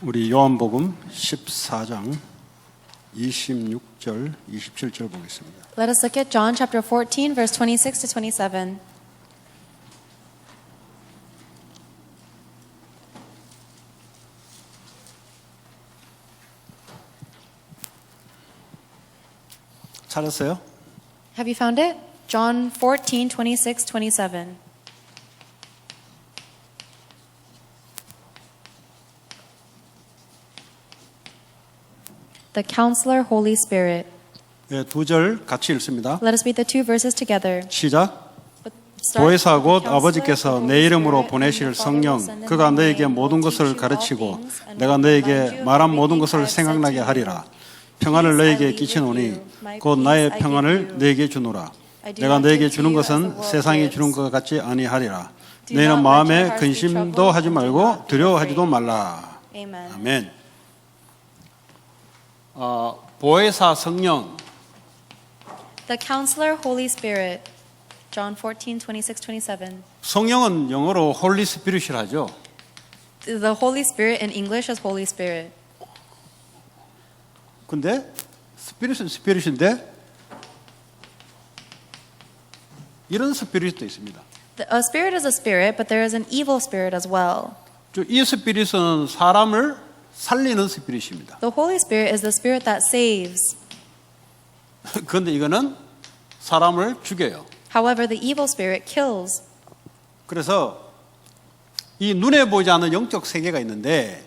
우리 요한복음 14장 26절, 27절 보겠습니다. Let us look at John chapter 14, verse 26 to 27. 찾았어요? Have you found it? John 14, 26, 27. The Counselor, Holy Spirit. 네, 두 절 같이 읽습니다. Let us read the two verses together. 시작. Start. 보혜사 곧 Counselor, 아버지께서 the Holy 내 이름으로 Spirit, 보내실 whom the Father will 성령 send in 그가 my 너에게 name, 모든 will 것을 teach you all 가르치고 things, and 내가 will 너에게 remind you 말한 of 모든 everything 것을 I have said 생각나게 to you. 하리라. 평안을 Peace I 너에게 leave with 끼치노니 you. My 곧 peace 나의 I give 평안을 you. 너에게 주노라. I do 내가 not 너에게 give to 주는 you as the 것은 world 세상이 gives. 주는 것 같지 아니하리라. Do 너희는 not let your 마음에 hearts be 근심도 troubled, 하지 and do 말고 not be 두려워하지도 afraid. 말라. Amen. 아멘. 보혜사 성령, The Counselor, Holy Spirit. John 14, 26, 27. 성령은 영어로 홀리 스피릿이라 하죠. The Holy Spirit in English is Holy Spirit. 근데 스피릿은 스피릿인데 이런 스피릿도 있습니다. A spirit is a spirit, but there is an evil spirit as well. 이 스피릿은 사람을 살리는 스피릿입니다. The Holy Spirit is the spirit that saves. 그런데 이거는 사람을 죽여요. However, the evil spirit kills. 그래서 이 눈에 보이지 않는 영적 세계가 있는데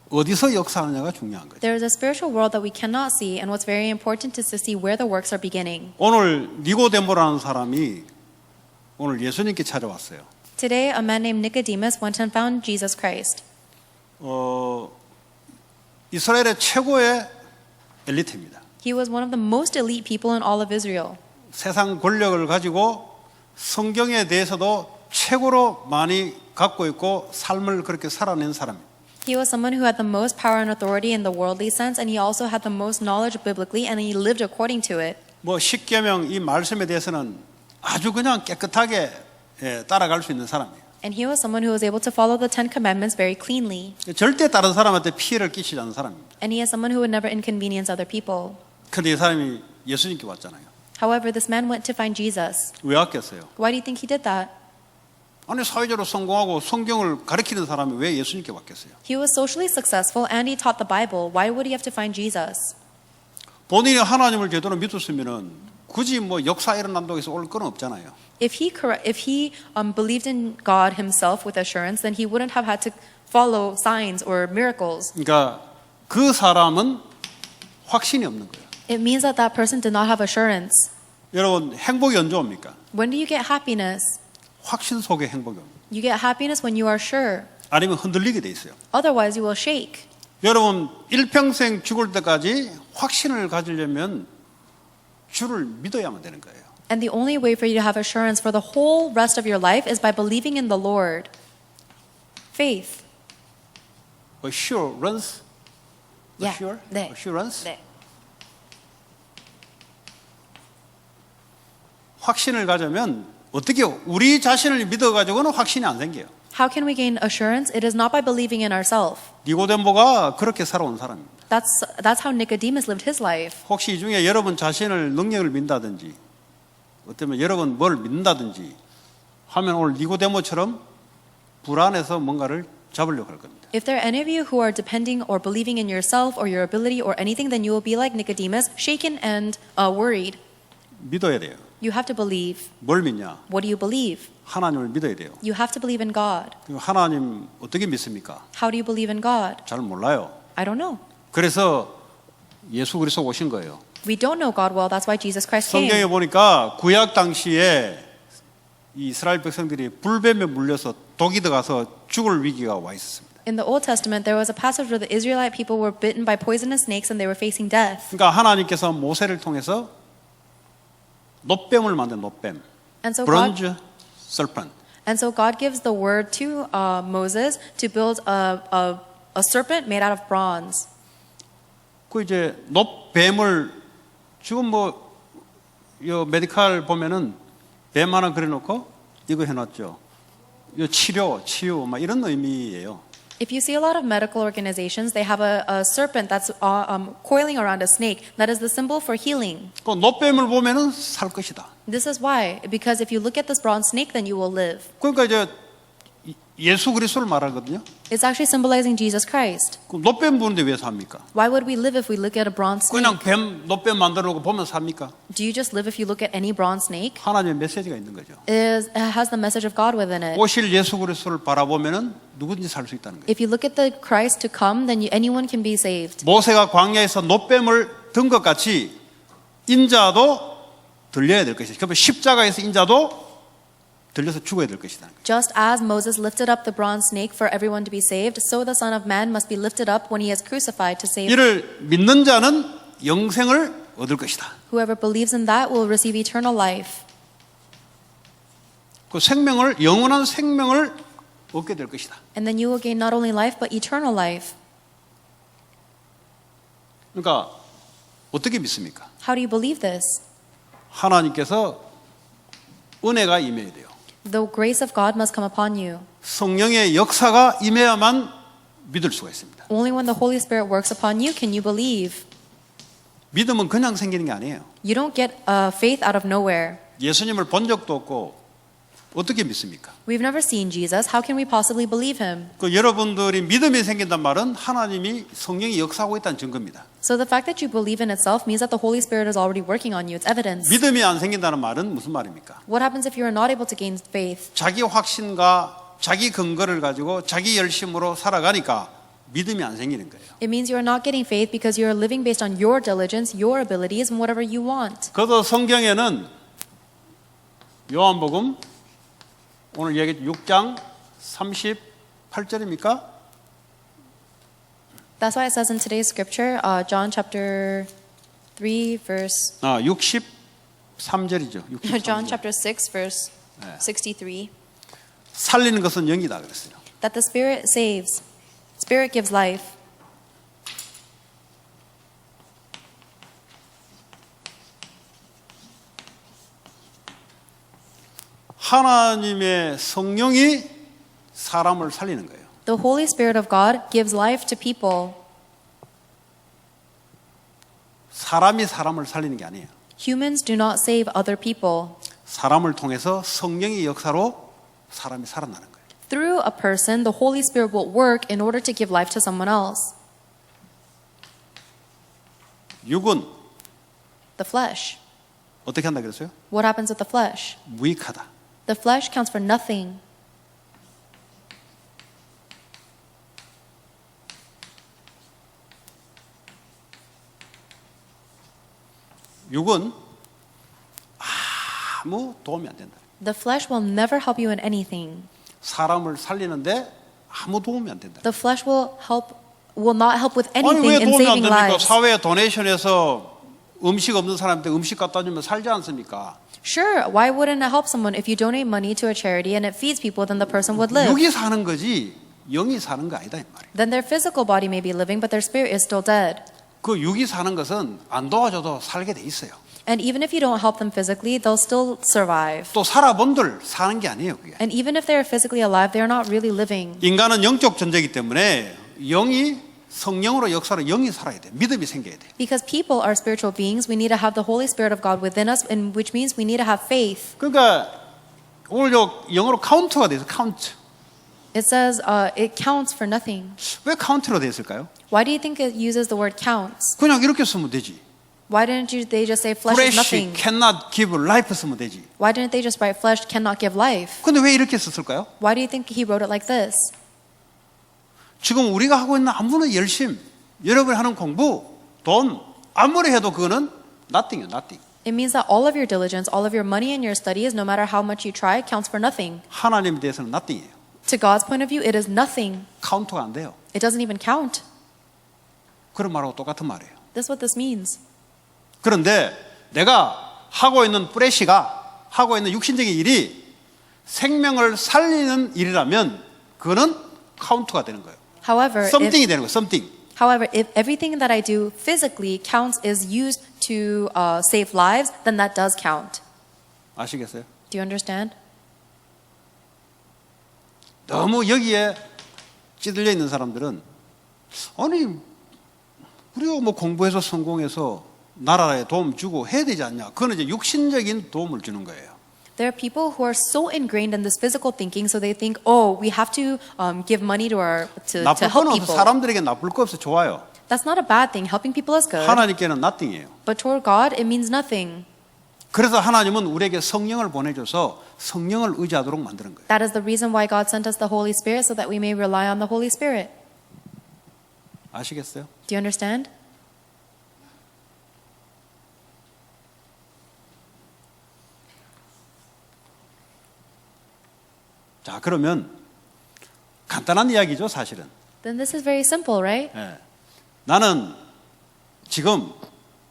어디서 역사하느냐가 중요한 거죠. There is a spiritual world that we cannot see, and what's very important is to see where the works are beginning. 오늘 니고데모라는 사람이 오늘 예수님께 찾아왔어요. Today, a man named Nicodemus went and found Jesus Christ. 이스라엘의 최고의 엘리트입니다. He was one of the most elite people in all of Israel. 세상 권력을 가지고 성경에 대해서도 최고로 많이 갖고 있고 삶을 그렇게 살아낸 사람입니다. He was someone who had the most power and authority in the worldly sense, and he also had the most knowledge biblically, and he lived according to it. 뭐 십계명 이 말씀에 대해서는 아주 그냥 깨끗하게 따라갈 수 있는 사람이에요. And he was someone who was able to follow the Ten Commandments very cleanly. 절대 다른 사람한테 피해를 끼치지 않는 사람입니다. And he is someone who would never inconvenience other people. 근데 이 사람이 예수님께 왔잖아요. However, this man went to find Jesus. 왜 왔겠어요? Why do you think he did that? 아니 사회적으로 성공하고 성경을 가르치는 사람이 왜 예수님께 왔겠어요? He was socially successful and he taught the Bible. Why would he have to find Jesus? 본인이 하나님을 제대로 믿었으면은 굳이 뭐 역사 일어난다고 해서 올 건 없잖아요. If he believed in God himself with assurance, then he wouldn't have had to follow signs or miracles. 그러니까 그 사람은 확신이 없는 거예요. It means that that person did not have assurance. 여러분 행복이 언제 옵니까? When do you get happiness? 확신 속에 행복이 옵니다. You get happiness when you are sure. 아니면 흔들리게 돼 있어요. Otherwise, you will shake. 여러분 일평생 죽을 때까지 확신을 가지려면 주를 믿어야만 되는 거예요. And the only way for you to have assurance for the whole rest of your life is by believing in the Lord. Faith. Assurance. Yeah. 네. Assurance. 네. 확신을 가지면 어떻게 우리 자신을 믿어가지고는 확신이 안 생겨요. How can we gain assurance? It is not by believing in ourselves. 니고데모가 그렇게 살아온 사람입니다. That's how Nicodemus lived his life. 혹시 이 중에 여러분 자신을 능력을 믿는다든지 어쩌면 여러분 뭘 믿는다든지 하면 오늘 니고데모처럼 불안해서 뭔가를 잡으려고 할 겁니다. If there are any of you who are depending or believing in yourself or your ability or anything, then you will be like Nicodemus, shaken and worried. 믿어야 돼요. You have to believe. 뭘 믿냐? What do you believe? 하나님을 믿어야 돼요. You have to believe in God. 하나님 어떻게 믿습니까? How do you believe in God? 잘 몰라요. I don't know. 그래서 예수 그리스도 오신 거예요. We don't know God well. That's why Jesus Christ 성경에 came. 보니까 구약 당시에 이 이스라엘 백성들이 불뱀에 물려서 독이 들어가서 죽을 위기가 와 있었습니다. In the Old Testament, there was a passage where the Israelite people were bitten by poisonous snakes and they were facing death. 그러니까 하나님께서 모세를 통해서 놋뱀을 만든 놋뱀, And so bronze serpent. And so God gives the word to Moses to build a serpent made out of bronze. 그 이제 놋뱀을 지금 뭐 요 메디칼 보면은 뱀 하나 그려놓고 이거 해놨죠. 요 치료 막 이런 의미예요. If you see a lot of medical organizations, they have a serpent that's coiling around a snake. That is the symbol for healing. 그 노뱀을 보면은 살 것이다. This is why. Because if you look at this bronze snake, then you will live. 그러니까 이제 예수 그리스도를 말하거든요. It's actually symbolizing Jesus Christ. 그럼 노뱀 보는데 왜 삽니까? Why would we live if we look at a bronze snake? 그냥 뱀 노뱀 만들어 놓고 보면 삽니까? Do you just live if you look at any bronze snake? 하나님의 메시지가 있는 거죠. It has the message of God within it. 오실 예수 그리스도를 바라보면은 누구든지 살 수 있다는 거예요. If you look at the Christ to come, then anyone can be saved. 모세가 광야에서 노뱀을 든 것 같이 인자도 들려야 될 것이다. 그러면 십자가에서 인자도 들려서 죽어야 될 것이다. Just as Moses lifted up the bronze snake for everyone to be saved, so the Son of Man must be lifted up when he is crucified to save. 이를 믿는 자는 영생을 얻을 것이다. Whoever believes in that will receive eternal life. 그 생명을 영원한 생명을 얻게 될 것이다. And then you will gain not only life but eternal life. 그러니까 어떻게 믿습니까? How do you believe this? 하나님께서 은혜가 임해야 돼요. The grace of God must come upon you. 성령의 역사가 임해야만 믿을 수가 있습니다. Only when the Holy Spirit works upon you can you believe. 믿음은 그냥 생기는 게 아니에요. You don't get faith out of nowhere. 예수님을 본 적도 없고 어떻게 믿습니까? We've never seen Jesus. How can we possibly believe him? 그 여러분들이 믿음이 생긴단 말은 하나님이 성령이 역사하고 있다는 증거입니다. So the fact that you believe in itself means that the Holy Spirit is already working on you. It's evidence. 믿음이 안 생긴다는 말은 무슨 말입니까? What happens if you are not able to gain faith? 자기 확신과 자기 근거를 가지고 자기 열심으로 살아가니까 믿음이 안 생기는 거예요. It means you are not getting faith because you are living based on your diligence, your abilities, and whatever you want. 그래서 성경에는 요한복음 오늘 얘기 6장 38절입니까? That's why it says in today's scripture, John chapter 3, verse 63절이죠. John chapter 6, verse 네. 63, 살리는 것은 영이다 그랬어요. that the Spirit saves, Spirit gives life. 하나님의 성령이 사람을 살리는 거예요. The Holy Spirit of God gives life to people. 사람이 사람을 살리는 게 아니에요. Humans do not save other people. 사람을 통해서 성령의 역사로 사람이 살아나는 거예요. Through a person, the Holy Spirit will work in order to give life to someone else. 육은 The flesh. 어떻게 한다 그랬어요? What happens with the flesh? 무익하다. The flesh counts for nothing. 육은 아무 도움이 안 된다. The flesh will never help you in anything. 사람을 살리는데 아무 도움이 안 된다. The flesh will not help with 아니 anything 왜 in 도움이 안 saving 됩니까? lives. 사회에 도네이션해서 음식 없는 사람한테 음식 갖다 주면 살지 않습니까? Sure, why wouldn't it help someone if you donate money to a charity and it feeds people, then the person would live. 육이 사는 거지 영이 사는 거 아니다 이 말이에요. Then their physical body may be living, but their spirit is still dead. 그 육이 사는 것은 안 도와줘도 살게 돼 있어요. And even if you don't help them physically, they'll still survive. 또 살아본들 사는 게 아니에요 그게. And even if they're physically alive, they're not really living. 인간은 영적 존재이기 때문에 영이 성령으로 역사로 영이 살아야 돼. 믿음이 생겨야 돼. Because people are spiritual beings, we need to have the Holy Spirit of God within us, and which means we need to have faith. 그러니까 오늘 영어로 카운트가 돼서 카운트. It says it counts for nothing. 왜 카운트로 돼 있을까요? Why do you think it uses the word counts? 그냥 이렇게 쓰면 되지. Why didn't they just say flesh is Flesh nothing? cannot give life 쓰면 되지. Why didn't they just write flesh cannot give life? 근데 왜 이렇게 썼을까요? Why do you think he wrote it like this? 지금 우리가 하고 있는 아무런 열심, 여러분이 하는 공부, 돈, 아무리 해도 그거는 nothing이에요, nothing. It means that all of your diligence, all of your money and your studies, no matter how much you try, counts for nothing. 하나님에 대해서는 nothing이에요. To God's point of view, it is nothing. 카운트가 안 돼요. It doesn't even count. 그런 말하고 똑같은 말이에요. That's what this means. 그런데 내가 하고 있는 프레시가 하고 있는 육신적인 일이 생명을 살리는 일이라면 그거는 카운트가 되는 거예요. However, something이 되는 거예요. something. if everything that I do physically counts is used to save lives, then that does count. 아시겠어요? Do you understand? 너무 여기에 찌들려 있는 사람들은 아니 우리가 뭐 공부해서 성공해서 나라에 도움 주고 해야 되지 않냐? 그건 이제 육신적인 도움을 주는 거예요. There are people who are so ingrained in this physical thinking, so they think, oh, we have to give money to 나쁠 help 건 없어. people. 사람들에게 나쁠 거 없어. 좋아요. That's not a bad thing. Helping people is good. 하나님께는 nothing이에요. But toward God, it means nothing. 그래서 하나님은 우리에게 성령을 보내줘서 성령을 의지하도록 만드는 거예요. That is the reason why God sent us the Holy Spirit, so that we may rely on the Holy Spirit. 아시겠어요? Do you understand? 자, 그러면 간단한 이야기죠, 사실은. Then this is very simple, right? 예. 나는 지금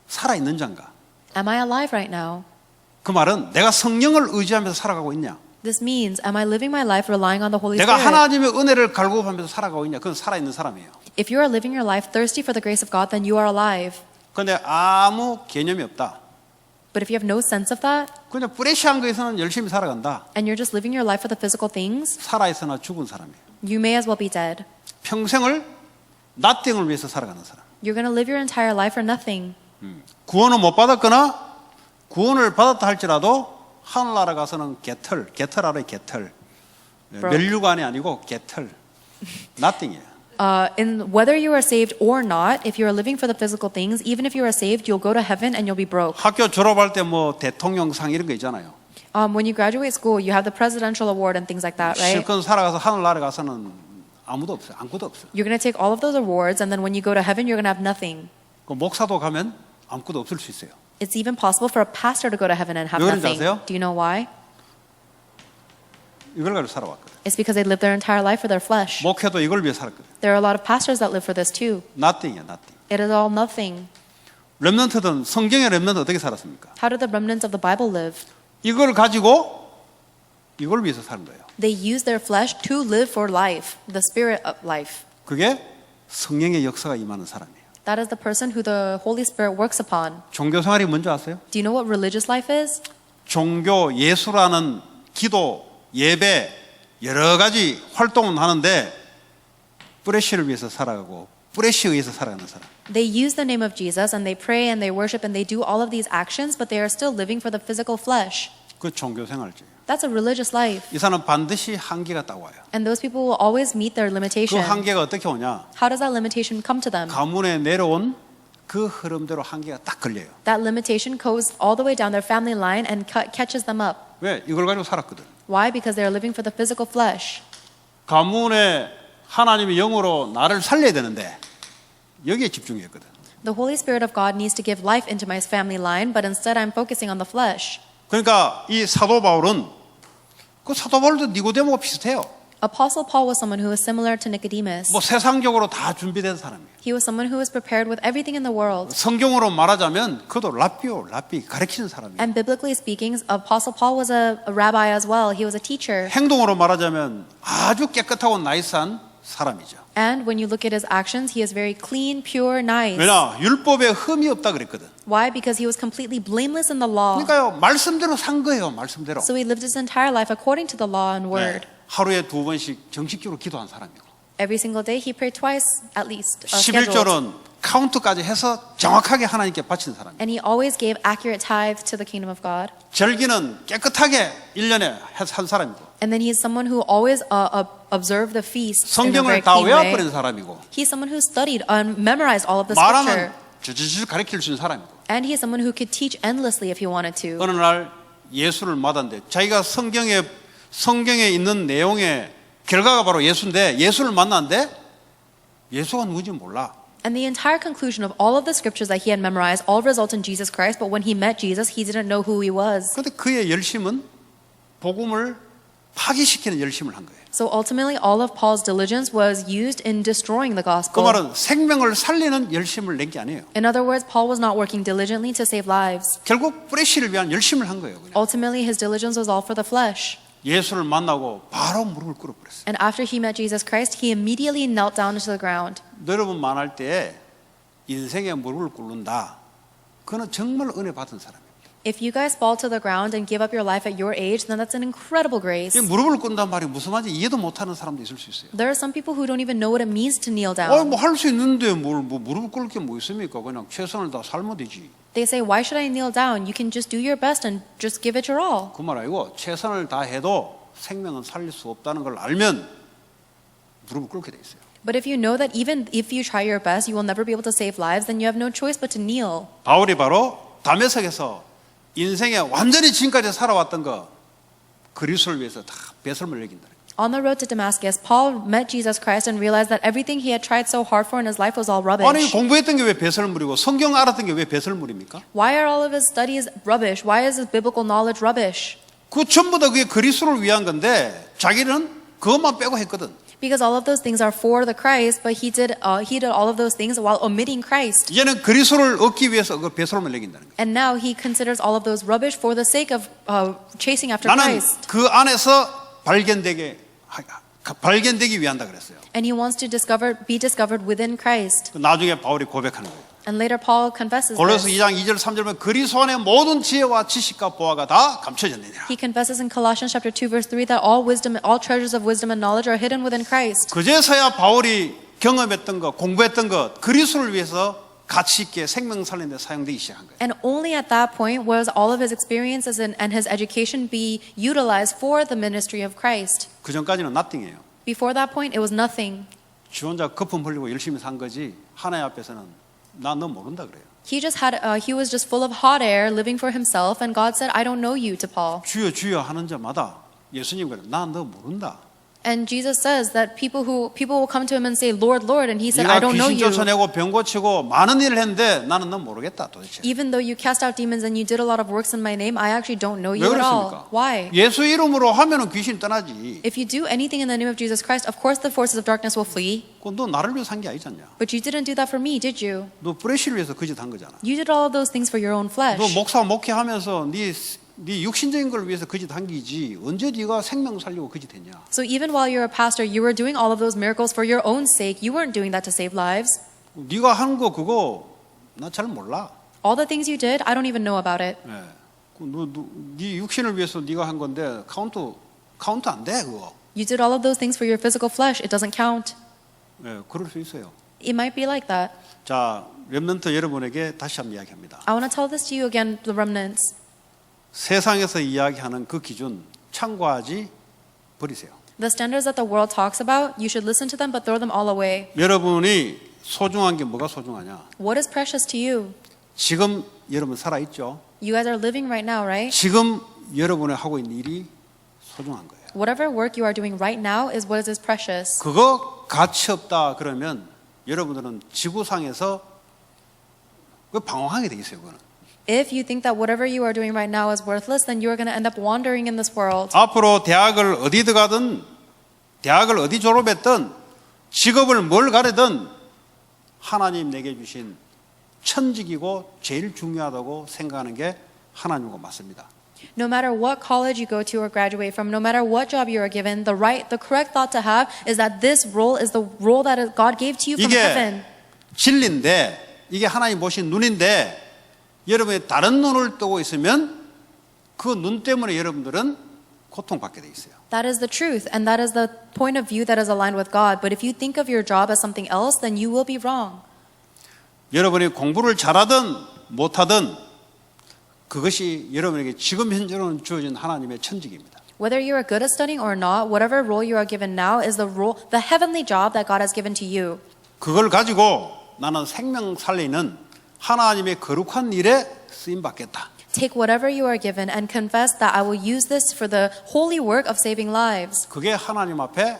살아있는 자인가? Am I alive right now? 그 말은 내가 성령을 의지하면서 살아가고 있냐? This means, am I living my life relying on the Holy 내가 Spirit? 하나님의 은혜를 갈구하면서 살아가고 있냐? 그건 살아있는 사람이에요. If you are living your life thirsty for the grace of God, then you are alive. 그런데 아무 개념이 없다. But if you have no sense of that, 그냥 프레시한 거에서는 열심히 살아간다. and you're just living your life for the physical things, 살아있으나 죽은 사람이에요. you may as well be dead. 평생을 nothing을 위해서 살아가는 사람. You're going to live your entire life for nothing. 구원을 못 받았거나 구원을 받았다 할지라도 하늘나라 가서는 개털 알아요? 개털. 멸류관이 아니고 개털. nothing이에요. In whether you are saved or not, if you are living for the physical things, even if you are saved, you'll go to heaven and you'll be broke. 학교 졸업할 때 뭐 대통령상 이런 거 있잖아요. When you graduate school, you have the presidential award and things like that, right? 실컷 살아가서 하늘나라 가서는 아무도 없어요. 아무것도 없어요. You're going to take all of those awards, and then when you go to heaven, you're going to have nothing. 그 목사도 가면 아무것도 없을 수 있어요. It's even possible for a pastor to go to heaven and have 왜 그런지 nothing. 아세요? Do you know why? 이걸 가지고 살아왔거든. It's because they live their entire life for their flesh. 목회도 이걸 위해 살았거든. There are a lot of pastors that live for this too. nothing이야, nothing. It is all nothing. 렘넌트든 성경의 렘넌트 어떻게 살았습니까? How do the remnants of the Bible live? 이걸 가지고 이걸 위해서 사는 거예요. They use their flesh to live for life, the spirit of life. 그게 성령의 역사가 임하는 사람이에요. That is the person who the Holy Spirit works upon. 종교 생활이 뭔지 아세요? Do you know what religious life is? 종교 예수라는 기도, 예배 여러 가지 활동은 하는데 프레시를 위해서 살아가고 프레시에 의해서 살아가는 사람. They use the name of Jesus and they pray and they worship and they do all of these actions, but they are still living for the physical flesh. 그 종교 생활이죠. That's a religious life. 이 사람은 반드시 한계가 딱 와요. And those people will always meet their 그 limitation. 한계가 어떻게 오냐? How does that limitation come to them? 가문에 내려온 그 흐름대로 한계가 딱 걸려요. That limitation goes all the way down their family line and catches them up. 왜? 이걸 가지고 살았거든. Why? Because they are living for the physical flesh. 가문에 하나님의 영으로 나를 살려야 되는데 여기에 집중했거든. The Holy Spirit of God needs to give life into my family line, but instead I'm focusing on the flesh. 그러니까 이 사도 바울은 그 사도 바울도 니고데모가 비슷해요. Apostle Paul was someone who was similar to Nicodemus. 뭐 세상적으로 다 준비된 사람이에요. He was someone who was prepared with everything in the world. 성경으로 말하자면 그도 랍비 가르치는 사람이에요. And biblically speaking, Apostle Paul was a rabbi as well. He was a teacher. 행동으로 말하자면 아주 깨끗하고 나이스한 사람이죠. And when you look at his actions, he is very clean, pure, nice. 왜냐? 율법에 흠이 없다 그랬거든. Why? Because he was completely blameless in the law. 그러니까요. 말씀대로 산 거예요. 말씀대로. So he lived his entire life according to the law and word. 하루에 2번씩 정식적으로 기도한 사람이고. Every single day he prayed twice at least. Scheduled. 11조는 카운트까지 해서 정확하게 하나님께 바치는 사람이에요. And he always gave accurate tithe to the kingdom of God. 절기는 깨끗하게 1년에 한 사람이고. And then he's someone who always observed the feasts in a 성경을 very 다 clean way. 외워버린 사람이고. He's someone who studied and memorized all of the scripture. 말하면 주주주 가르칠 수 있는 사람이고. And he is someone who could teach endlessly if he wanted to. 어느 날 예수를 만났는데 자기가 성경에 있는 내용의 결과가 바로 예수인데 예수를 만났는데 예수가 누군지 몰라. And the entire conclusion of all of the scriptures that he had memorized all result in Jesus Christ, but when he met Jesus, he didn't know who he was. 그런데 그의 열심은 복음을 파기시키는 열심을 한 거예요. So ultimately, all of Paul's diligence was used in destroying the 그 gospel. 말은 생명을 살리는 열심을 낸 게 아니에요. In other words, Paul was not working diligently to save lives. 결국 프레시를 위한 열심을 한 거예요. 그냥. Ultimately, his diligence was all for the flesh. 예수를 만나고 바로 무릎을 꿇어버렸어요. And after he met Jesus Christ, he immediately knelt down into the ground. 여러분 만날 때 인생에 무릎을 꿇는다. 그는 정말 은혜 받은 사람입니다. If you guys fall to the ground and give up your life at your age, then that's an incredible grace. 이 무릎을 꿇는단 말이 무슨 말인지 이해도 못하는 사람도 있을 수 있어요. There are some people who don't even know what it means to kneel down. 뭐 할 수 있는데 뭘 무릎을 꿇을 게 뭐 있습니까? 그냥 최선을 다 살면 되지. They say, why should I kneel down? You can just do your best and just give it your all. 그 말 아니고 최선을 다 해도 생명은 살릴 수 없다는 걸 알면 무릎을 꿇게 돼 있어요. But if you know that even if you try your best, you will never be able to save lives, then you have no choice but to kneel. 바울이 바로 다메섹에서 인생에 완전히 지금까지 살아왔던 거 그리스도를 위해서 다 배설물 여긴다. On the road to Damascus, Paul met Jesus Christ and realized that everything he had tried so hard for in his life was all 아니 rubbish. 공부했던 게 왜 배설물이고 성경 알았던 게 왜 배설물입니까? Why are all of his studies rubbish? Why is his biblical knowledge rubbish? 그 전부 다 그게 그리스도를 위한 건데 자기는 그것만 빼고 했거든. Because all of those things are for the Christ, but he did all of those things while omitting Christ. 이제는 그리스도를 얻기 위해서 그 배설물 여긴다는 거예요. And now he considers all of those rubbish for the sake of chasing after 나는 Christ. 그 안에서 발견되기 위한다 그랬어요. And he wants to be discovered within Christ. 나중에 바울이 고백하는 거예요. And later Paul confesses 골로새 this. 2장 2절 3절 보면 그리스도 안에 모든 지혜와 지식과 보화가 다 감춰졌느니라. He confesses in Colossians chapter 2 verse 3 that all treasures of wisdom and knowledge are hidden within Christ. 그제서야 바울이 경험했던 것, 공부했던 것, 그리스도를 위해서 가치 있게 생명 살리는 데 사용되기 시작한 거예요. And only at that point was all of his experiences and his education be utilized for the ministry of Christ. 그 전까지는 nothing이에요. Before that point, it was nothing. 지 혼자 거품 흘리고 열심히 산 거지 하나님 앞에서는 나 너 모른다 그래요. He was just full of hot air, living for himself, and God said, I don't know you to Paul. 주여 주여 하는 자마다 예수님 그래 나 너 모른다. And Jesus says that people will come to him and say, Lord, Lord, and he said, I 네가 don't know 귀신 you. 쫓아내고 병 고치고 많은 일을 했는데 나는 너 모르겠다 도대체. Even though you cast out demons and you did a lot of works in my name, I actually don't know 왜 you at all. 그렇습니까? Why? 예수 이름으로 하면은 귀신 떠나지. If you do anything in the name of Jesus Christ, of course the forces of darkness will flee. 너 나를 위해서 산 게 아니잖냐. But you didn't do that for me, did you? 너 프레시를 위해서 그 짓 한 거잖아. You did all of those things for your own flesh. 너 목사 목회하면서 네 육신적인 걸 위해서 그 짓 한 게지 언제 네가 생명 살리고 그 짓 했냐. So even while you're a pastor, you were doing all of those miracles for your own sake. You weren't doing that to save lives. 네가 한 거 그거 나 잘 몰라. All the things you did, I don't even know about it. 예. 네 육신을 위해서 네가 한 건데 카운트 안 돼 그거. You did all of those things for your physical flesh. It doesn't count. 예, 그럴 수 있어요. It might be like that. 자, 렘넌트 여러분에게 다시 한번 이야기합니다. I want to tell this to you again, the remnants. 세상에서 이야기하는 그 기준 참고하지 버리세요. The standards that the world talks about, you should listen to them but throw them all away. 여러분이 소중한 게 뭐가 소중하냐? What is precious to you? 지금 여러분 살아 있죠? You guys are living right now, right? 지금 여러분이 하고 있는 일이 소중한 거예요. Whatever work you are doing right now is what is precious. 그거 가치 없다 그러면 여러분들은 지구상에서 그 방황하게 돼 있어요. 그거는. If you think that whatever you are doing right now is worthless, then you are going to end up wandering in this world. 앞으로 대학을 어디 들어가든 대학을 어디 졸업했든 직업을 뭘 가르든 하나님 내게 주신 천직이고 제일 중요하다고 생각하는 게 하나님과 맞습니다. No matter what college you go to or graduate from, no matter what job you are given, the correct thought to have is that this role is the role that God gave to you from heaven. 이게 진리인데 이게 하나님 보신 눈인데 여러분이 다른 눈을 뜨고 있으면 그 눈 때문에 여러분들은 고통받게 돼 있어요. That is the truth, and that is the point of view that is aligned with God. But if you think of your job as something else, then you will be wrong. 여러분이 공부를 잘하든 못하든 그것이 여러분에게 지금 현재로는 주어진 하나님의 천직입니다. Whether you are good at studying or not, whatever role you are given now is the heavenly job that God has given to you. 그걸 가지고 나는 생명 살리는 하나님의 거룩한 일에 쓰임 받겠다. Take whatever you are given and confess that I will use this for the holy work of saving lives. 그게 하나님 앞에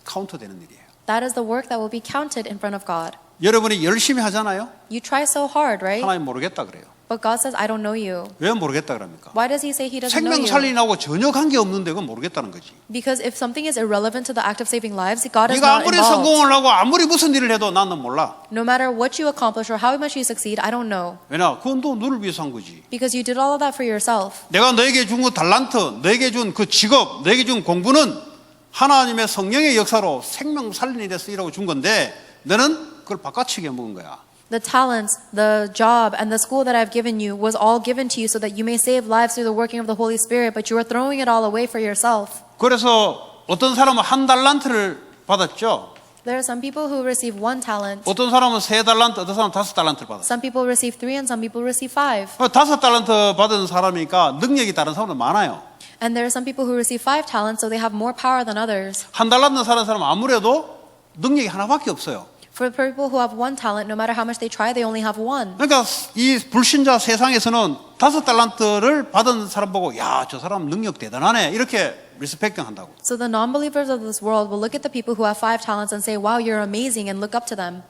카운트되는 일이에요. That is the work that will be counted in front of God. 여러분이 열심히 하잖아요. You try so hard, right? 하나님 모르겠다 그래요. But God says, I don't know you. 왜 모르겠다 그럽니까? Why does He say He doesn't know 생명 you? 살리나고 전혀 관계 없는데 그건 모르겠다는 거지. Because if something is irrelevant to the act of saving lives, God is 네가 not 아무리 involved. 성공을 하고 아무리 무슨 일을 해도 나는 몰라. No matter what you accomplish or how much you succeed, I don't know. 왜냐? 그건 또 너를 위해서 한 거지. Because you did all of that for yourself. 내가 너에게 준 그 달란트, 너에게 준 그 직업, 너에게 준 공부는 하나님의 성령의 역사로 생명 살리는 데 쓰이라고 준 건데 너는 그걸 바깥치게 먹은 거야. The talents, the job, and the school that I've given you was all given to you so that you may save lives through the working of the Holy Spirit, but you are throwing it all away for yourself. 그래서 어떤 사람은 한 달란트를 받았죠. There are some people who receive 1 talent. 어떤 사람은 3달란트, 어떤 사람은 5달란트를 받았어요. Some people receive 3 and some people receive 5. 5달란트 받은 사람이니까 능력이 다른 사람은 많아요. And there are some people who receive 5 talents, so they have more power than others. 한 달란트 사는 사람은 아무래도 능력이 하나밖에 없어요. For people who have 1 talent, no matter how much they try, they only have 1. 그러니까 이 불신자 세상에서는 5달란트를 받은 사람 보고 야, 저 사람 능력 대단하네 이렇게 리스펙팅 한다고. So the non-believers of this world will look at the people who have 5 talents and say, wow, you're amazing, and look up to them.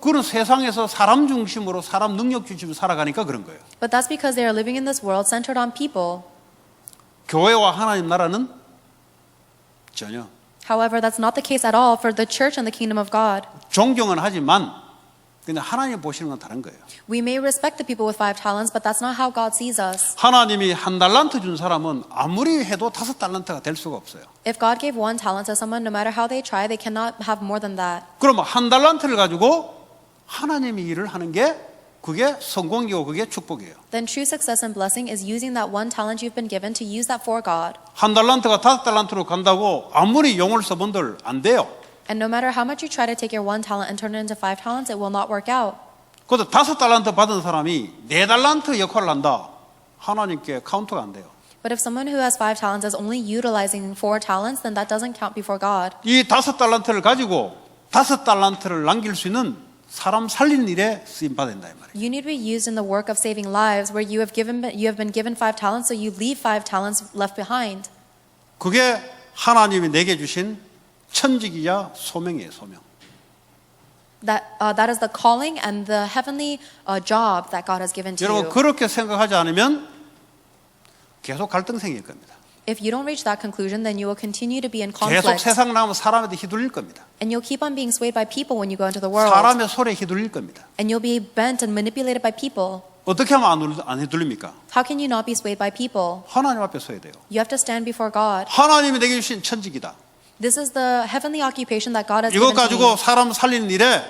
그런 세상에서 사람 중심으로 사람 능력 중심으로 살아가니까 그런 거예요. But that's because they are living in this world centered on people. 교회와 하나님 나라는 전혀. However, that's not the case at all for the church and the kingdom of God. 존경은 하지만 근데 하나님 보시는 건 다른 거예요. We may respect the people with 5 talents, but that's not how God sees us. 하나님이 한 달란트 준 사람은 아무리 해도 5달란트가 될 수가 없어요. If God gave 1 talent to someone, no matter how they try, they cannot have more than that. 그럼 한 달란트를 가지고 하나님이 일을 하는 게 그게 성공이고 그게 축복이에요. Then true success and blessing is using that 1 talent you've been given to use that for God. 한 달란트가 5달란트로 간다고 아무리 용을 써본들 안 돼요. And no matter how much you try to take your 1 talent and turn it into 5 talents, it will not work out. 그래도 5달란트 받은 사람이 4달란트 역할을 한다. 하나님께 카운트가 안 돼요. But if someone who has 5 talents is only utilizing 4 talents, then that doesn't count before God. 이 5달란트를 가지고 5달란트를 남길 수 있는 사람 살리는 일에 쓰임 받아야 된다 이 말이에요. You need to be used in the work of saving lives, where you have been given 5 talents, so you leave 5 talents left behind. 그게 하나님이 내게 주신 천직이자 소명이에요, 소명. That is the calling and the heavenly job that God has given to 여러분 you. 그렇게 생각하지 않으면 계속 갈등 생길 겁니다. If you don't reach that conclusion, then you will continue to be in 계속 conflict. 세상 나가면 사람한테 휘둘릴 겁니다. And you'll keep on being swayed by people when you go into the world. 사람의 소리에 휘둘릴 겁니다. And you'll be bent and manipulated by people. 어떻게 하면 안 휘둘립니까? How can you not be swayed by people? 하나님 앞에 서야 돼요. You have to stand before God. 하나님이 내게 주신 천직이다. This is the heavenly occupation that God has 이것 given to 가지고 me. 사람 살리는 일에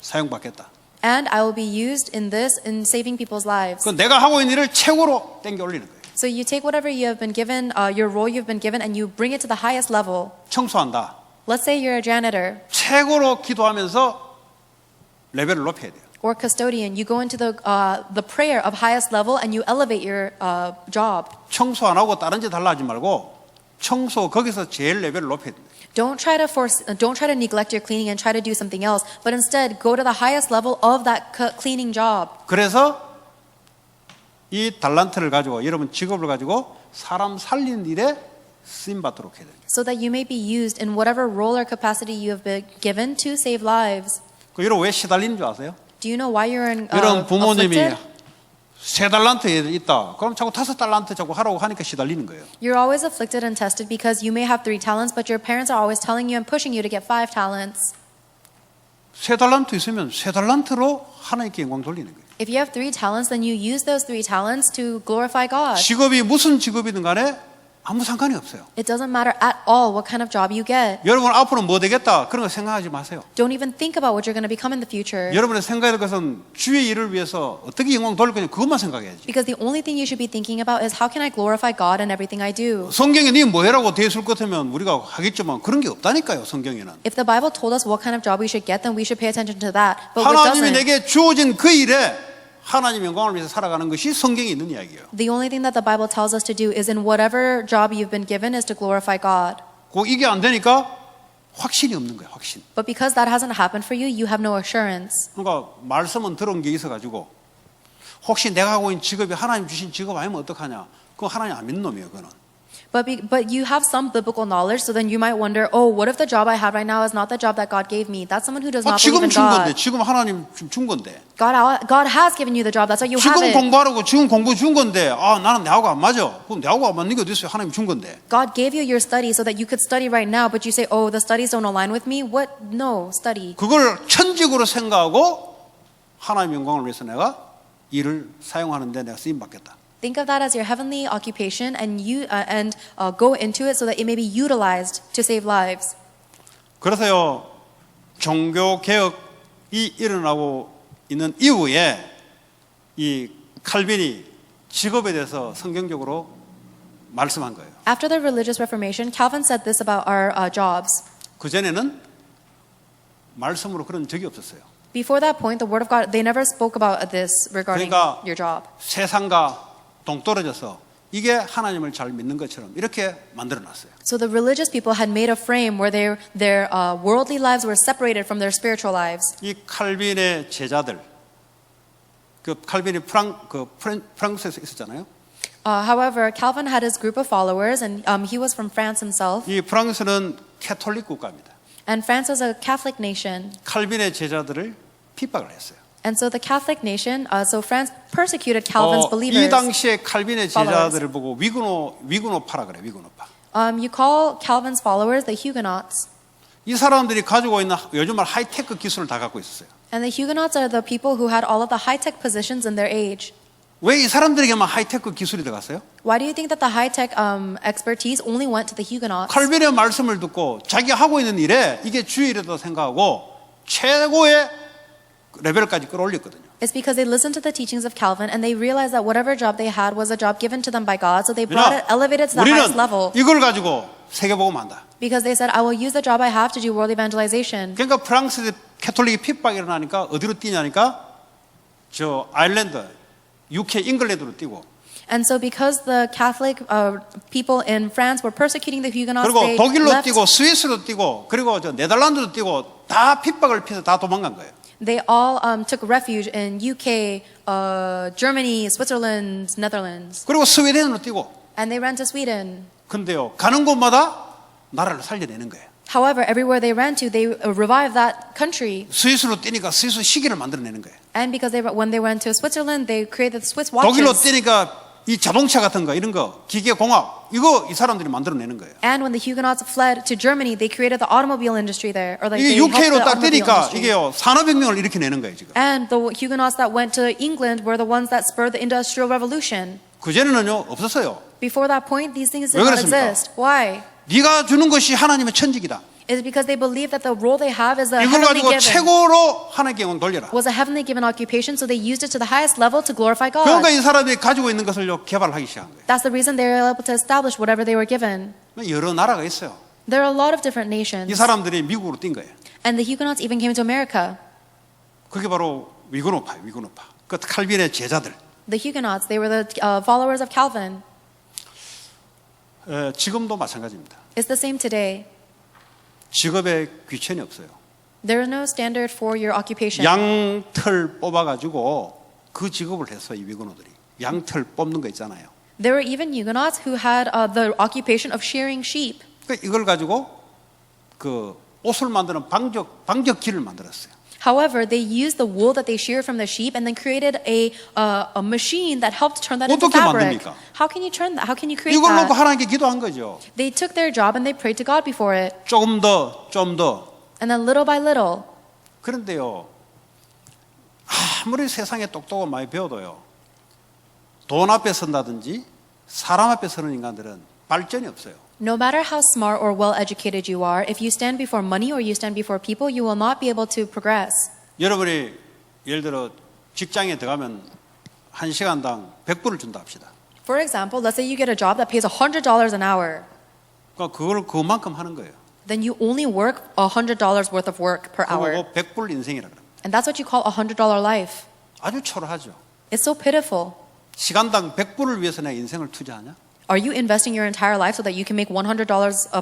사용받겠다. And I will be used in this, in saving people's lives. 그 내가 하고 있는 일을 최고로 땡겨 올리는 거예요. So you take whatever you have been given, your role you've been given, and you bring it to the highest level. 청소한다. Let's say you're a janitor 최고로 기도하면서 레벨을 높여야 돼요. or custodian. You go into the prayer of highest level and you elevate your job. 청소 안 하고 다른 짓 하려 하지 말고 청소 거기서 제일 레벨을 높여야 돼요. Don't try to neglect your cleaning and try to do something else, but instead go to the highest level of that cleaning job. 그래서 이 달란트를 가지고 여러분 직업을 가지고 사람 살리는 일에 쓰임 받도록 해야 돼요. So that you may be used in whatever role or capacity you have been given to save lives. 그 여러분 왜 시달리는 줄 아세요? Do you know why you're 여러분 부모님이 afflicted? 3달란트 있다. 그럼 자꾸 5달란트 자꾸 하라고 하니까 시달리는 거예요. You're always afflicted and tested because you may have 3 talents, but your parents are always telling you and pushing you to get 5 talents. 3달란트 있으면 3달란트로 하나님께 영광 돌리는 거예요. If you have 3 talents, then you use those 3 talents to glorify God. 직업이 무슨 직업이든 간에 아무 상관이 없어요. It doesn't matter at all what kind of job you get. 여러분 앞으로 뭐 되겠다 그런 거 생각하지 마세요. Don't even think about what you're going to become in the future. 여러분의 생각해야 될 것은 주의 일을 위해서 어떻게 영광 돌릴 거냐 그것만 생각해야지. Because the only thing you should be thinking about is how can I glorify God in everything I do. 성경에 네 뭐 해라고 되어 있을 것 같으면 우리가 하겠지만 그런 게 없다니까요. 성경에는. If the Bible told us what kind of job we should get, then we should pay attention to that. But what 하나님이 doesn't? 내게 주어진 그 일에 하나님 영광을 위해서 살아가는 것이 성경에 있는 이야기예요. The only thing that the Bible tells us to do is in whatever job you've been given is to glorify God. 꼭 이게 안 되니까 확신이 없는 거예요. 확신. But because that hasn't happened for you, you have no assurance. 그러니까 말씀은 들은 게 있어가지고 혹시 내가 하고 있는 직업이 하나님 주신 직업 아니면 어떡하냐? 그거 하나님 안 믿는 놈이에요. 그거는. But you have some biblical knowledge, so then you might wonder, oh, what if the job I have right now is not the job that God gave me? That's someone who does not believe 지금 in 준 건데 God. 지금 하나님 준 건데 God has given you the job. That's why you have 지금 it. 공부하라고 지금 공부 준 건데 나는 내하고 안 맞아. 그럼 내하고 안 맞는 게 어디 있어요? 하나님 준 건데. God gave you your study so that you could study right now, but you say, oh, the studies don't align with me. What? No, study. 그걸 천직으로 생각하고 하나님 영광을 위해서 내가 일을 사용하는데 내가 쓰임 받겠다. Think of that as your heavenly occupation and go into it so that it may be utilized to save lives. 그래서요 종교 개혁이 일어나고 있는 이후에 이 칼빈이 직업에 대해서 성경적으로 말씀한 거예요. After the religious reformation, Calvin said this about our jobs. 그전에는 말씀으로 그런 적이 없었어요. Before that point, the Word of God, they never spoke about this regarding 그러니까 your job. 세상과 동떨어져서 이게 하나님을 잘 믿는 것처럼 이렇게 만들어놨어요. So the religious people had made a frame where their worldly lives were separated from their spiritual lives. 이 칼빈의 제자들, 그 칼빈이 프랑스에서 있었잖아요. However, Calvin had his group of followers, and he was from France himself. 이 프랑스는 캐톨릭 국가입니다. And France is a Catholic nation. 칼빈의 제자들을 핍박을 했어요. And so the Catholic nation, so France persecuted Calvin's 이 believers. 당시에 칼빈의 제자들을 보고 위구노파라 그래, 위구노파. You call Calvin's followers the Huguenots. 이 사람들이 가지고 있는 요즘 말 하이테크 기술을 다 갖고 있었어요. And the Huguenots are the people who had all of the high-tech positions in their age. 왜 이 사람들에게만 하이테크 기술이 들어갔어요? Why do you think that the high-tech expertise only went to the Huguenots? 칼빈의 말씀을 듣고 자기 하고 있는 일에 이게 주일이라고 생각하고 최고의 레벨까지 끌어올렸거든요. It's because they listened to the teachings of Calvin and they realized that whatever job they had was a job given to them by God, so they brought it, elevated to the highest 우리는 level. 이걸 가지고 세계복음한다. Because they said, I will use the job I have to do world evangelization. 그러니까 프랑스에 캐톨릭이 핍박이 일어나니까 어디로 뛰냐니까 저 아일랜드, UK, 잉글랜드로 뛰고 And so because the Catholic people in France were persecuting the Huguenots, 그리고 they 독일로 left. 뛰고 스위스로 뛰고 그리고 저 네덜란드로 뛰고 다 핍박을 피해서 다 도망간 거예요. They all took refuge in UK, Germany, Switzerland, Netherlands. 그리고 스웨덴으로 뛰고 And they ran to Sweden. 근데요 가는 곳마다 나라를 살려내는 거예요. However, everywhere they ran to, they revived that country. 스위스로 뛰니까 스위스 시계를 만들어내는 거예요. And because when they went to Switzerland, they created the Swiss 독일로 watches. 뛰니까 이 자동차 같은 거 이런 거 기계공학 이거 이 사람들이 만들어내는 거예요. And when the Huguenots fled to Germany, they created the automobile industry there, or like 이게 they helped UK로 the 딱 automobile 뛰니까 industry. 이게요 산업혁명을 일으켜내는 거예요 지금. And the Huguenots that went to England were the ones that spurred the Industrial Revolution. 그전에는요 없었어요. Before that point, these things 왜 did not 그랬습니까? exist. Why? 네가 주는 것이 하나님의 천직이다. It's because they believe that the role they have is a 이걸 heavenly 가지고 given. 최고로 하나님께 영광 돌려라. Was a heavenly given occupation, so they used it to the highest level to glorify God. 그러니까 이 사람들이 가지고 있는 것을요 개발하기 시작한 거예요. That's the reason they were able to establish whatever they were given. 여러 나라가 있어요. There are a lot of different 이 nations. 사람들이 미국으로 뛴 거예요. And the Huguenots even came to America. 그게 바로 위구노파예요. 위구노파. 그 칼빈의 제자들. The Huguenots, they were the followers of Calvin. 지금도 마찬가지입니다. It's the same today. 직업에 귀천이 없어요. There is no standard for your occupation. 양털 뽑아가지고 그 직업을 했어 이 위구노들이. 양털 뽑는 거 있잖아요. There were even Huguenots who had the occupation of shearing sheep. 그러니까 이걸 가지고 그 옷을 만드는 방적기를 만들었어요. However, they used the wool that they sheared from the sheep and then created a machine that helped turn that into 어떻게 fabric. 만듭니까? How can you turn that? How can you create 이걸 놓고 that? 하나님께 기도한 거죠. They took their job and they prayed to God before it. 좀 더. And then little by little. 그런데요, 아무리 세상에 똑똑하고 많이 배워도요, 돈 앞에 선다든지 사람 앞에 서는 인간들은 발전이 없어요. No matter how smart or well educated you are, if you stand before money or you stand before people, you will not be able to progress. 여러분이 예를 들어 직장에 들어가면 한 시간당 100불을 준다 합시다. For example, let's say you get a job that pays $100 an hour. 그러니까 그걸 그만큼 하는 거예요. Then you only work $100 worth of work per hour. 그거 100불 인생이라 그럽니다. And that's what you call a $100 life. 아주 초라하죠. It's so pitiful. 시간당 100불을 위해서 내 인생을 투자하냐? Are you investing your entire life so that you can make $100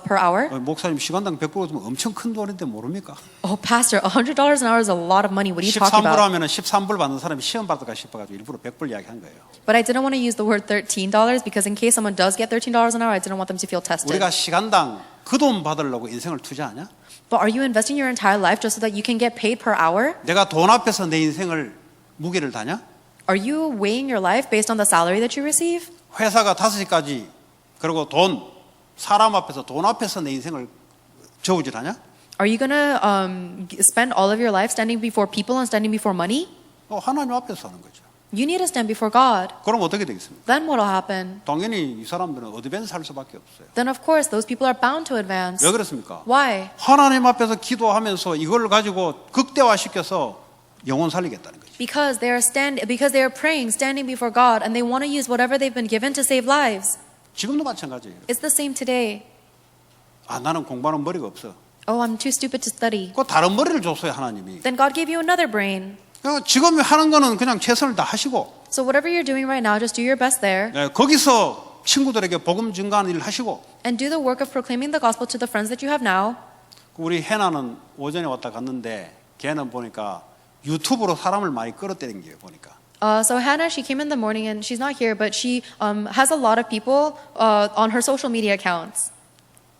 per hour? 목사님 시간당 100불 주면 엄청 큰 돈인데 모릅니까? Oh, Pastor, $100 an hour is a lot of money. What are you talking 13불 about? 하면 13불 받는 사람이 시험 받을까 싶어가지고 일부러 100불 이야기한 거예요. But I didn't want to use the word $13 because in case someone does get $13 an hour, I didn't want them to feel tested. 우리가 시간당 그 돈 받으려고 인생을 투자하냐? But are you investing your entire life just so that you can get paid per hour? 내가 돈 앞에서 내 인생을 무게를 다냐? Are you weighing your life based on the salary that you receive? 회사가 5시까지 그리고 사람 앞에서 돈 앞에서 내 인생을 저우질하냐? Are you going to spend all of your life standing before people and standing before money? 하나님 앞에서 하는 거죠. You need to stand before God. 그럼 어떻게 되겠습니까? Then what will happen? 당연히 이 사람들은 어드밴스 할 수밖에 없어요. Then of course those people are bound to advance. 왜 그렇습니까? Why? 하나님 앞에서 기도하면서 이걸 가지고 극대화시켜서 영혼 살리겠다는 거죠. Because they are praying, standing before God, and they want to use whatever they've been given to save lives. 지금도 마찬가지예요. It's the same today. 아, 나는 공부하는 머리가 없어. Oh, I'm too stupid to study. 그 다른 머리를 줬어요, 하나님이. Then God gave you another brain. 그러니까 지금 하는 거는 그냥 최선을 다하시고, So whatever you're doing right now, just do your best there. 거기서 친구들에게 복음 증가하는 일을 하시고, And do the work of proclaiming the gospel to the friends that you have now. 우리 해나는 오전에 왔다 갔는데 걔는 보니까 유튜브로 사람을 많이 끌어들인 게 보니까. So Hannah, she came in the morning and she's not here, but she has a lot of people on her social media accounts.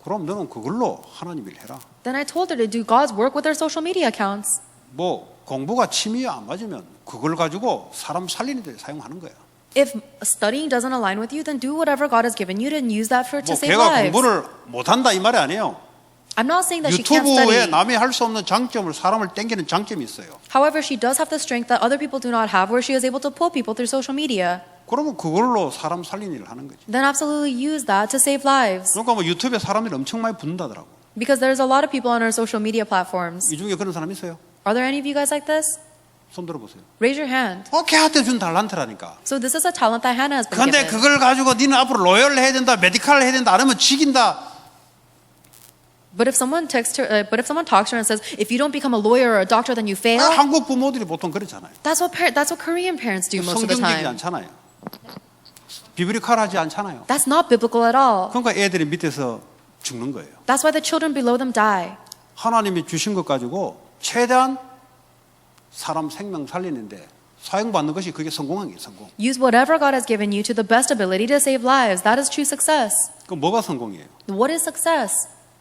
그럼 너는 그걸로 하나님 일 해라. Then I told her to do God's work with her social media accounts. 뭐 공부가 취미에 안 맞으면 그걸 가지고 사람 살리는 데 사용하는 거야. If studying doesn't align with you, then do whatever God has given you to use that to 뭐 save 걔가 lives. 공부를 못한다 이 말이 아니에요. I'm not saying that she can't 유튜브에 study. 남이 할 수 없는 장점을 사람을 땡기는 장점이 있어요. However, she does have the strength that other people do not have, where she is able to pull people through social media. 그러면 그걸로 사람 살리는 일을 하는 거죠. Then absolutely use that to save lives. 그러니까 뭐 유튜브에 사람들이 엄청 많이 붙는다더라고. Because there's a lot of people on our social media platforms. 이 중에 그런 사람 있어요? Are there any of you guys like this? 손 들어보세요. Raise your hand. 걔한테 준 달란트라니까. So this is a talent that Hannah has been 그런데 given. 그걸 가지고 니는 앞으로 로열을 해야 된다, 메디칼을 해야 된다, 안 하면 죽인다. But if someone talks to her and says, if you don't become a lawyer or a doctor, then you fail. 한국 부모들이 보통 그렇잖아요. That's what Korean parents do most of the 성경적이지 time. 않잖아요. 비브리칼하지 않잖아요. That's not biblical at all. 그러니까 애들이 밑에서 죽는 거예요. That's why the children below them die. 하나님이 주신 것 가지고 최대한 사람 생명 살리는데 사용받는 것이 그게 성공한 게 성공. Use whatever God has given you to the best ability to save lives. That is true success. 그 뭐가 성공이에요? What is success?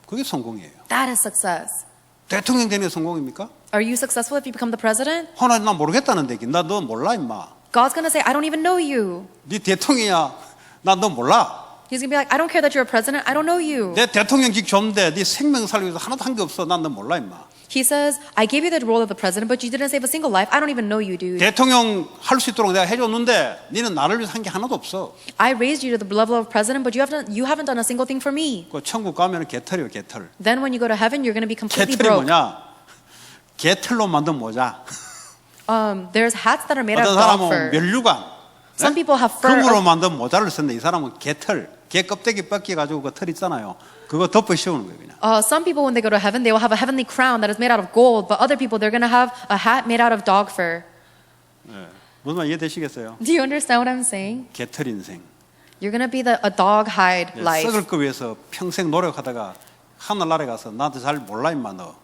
그게 성공이에요. That is success. 대통령 되는 게 성공입니까? Are you successful if you become the president? 하나님 나 모르겠다는데 나 너 몰라 임마. God's going to say, I don't even know you. 네 대통령이야. 나 너 몰라. He's going to be like, I don't care that you're a president. I don't know you. 내 대통령직 줬는데 네 생명 살리기 위해서 하나도 한 게 없어. 난 너 몰라 임마. He says, I gave you the role of the president, but you didn't save a single life. I don't even know you, dude. 대통령 할 수 있도록 내가 해줬는데 너는 나를 위해서 한 게 하나도 없어. I raised you to the level of president, but you haven't done a single thing for me. 그 천국 가면 개털이요 개털. Then when you go to heaven, you're going to be completely 개털이 broke. 뭐냐? 개털로 만든 모자. There's hats that are made out 어떤 of dog 사람은 fur. 멸류관. Some people have fur. 금으로 만든 모자를 썼는데 이 사람은 개털, 개 껍데기 벗겨가지고 그 털 있잖아요. 그거 덮어 씌우는 거예요 그냥. Some people, when they go to heaven, they will have a heavenly crown that is made out of gold, but other people, they're going to have a hat made out of dog fur. 무슨 말 이해되시겠어요? Do you understand what I'm saying? 개털 인생. You're going to be a dog hide life. 썩을 거 위해서 평생 노력하다가 하늘나라에 가서 나한테 잘 몰라 임마 너.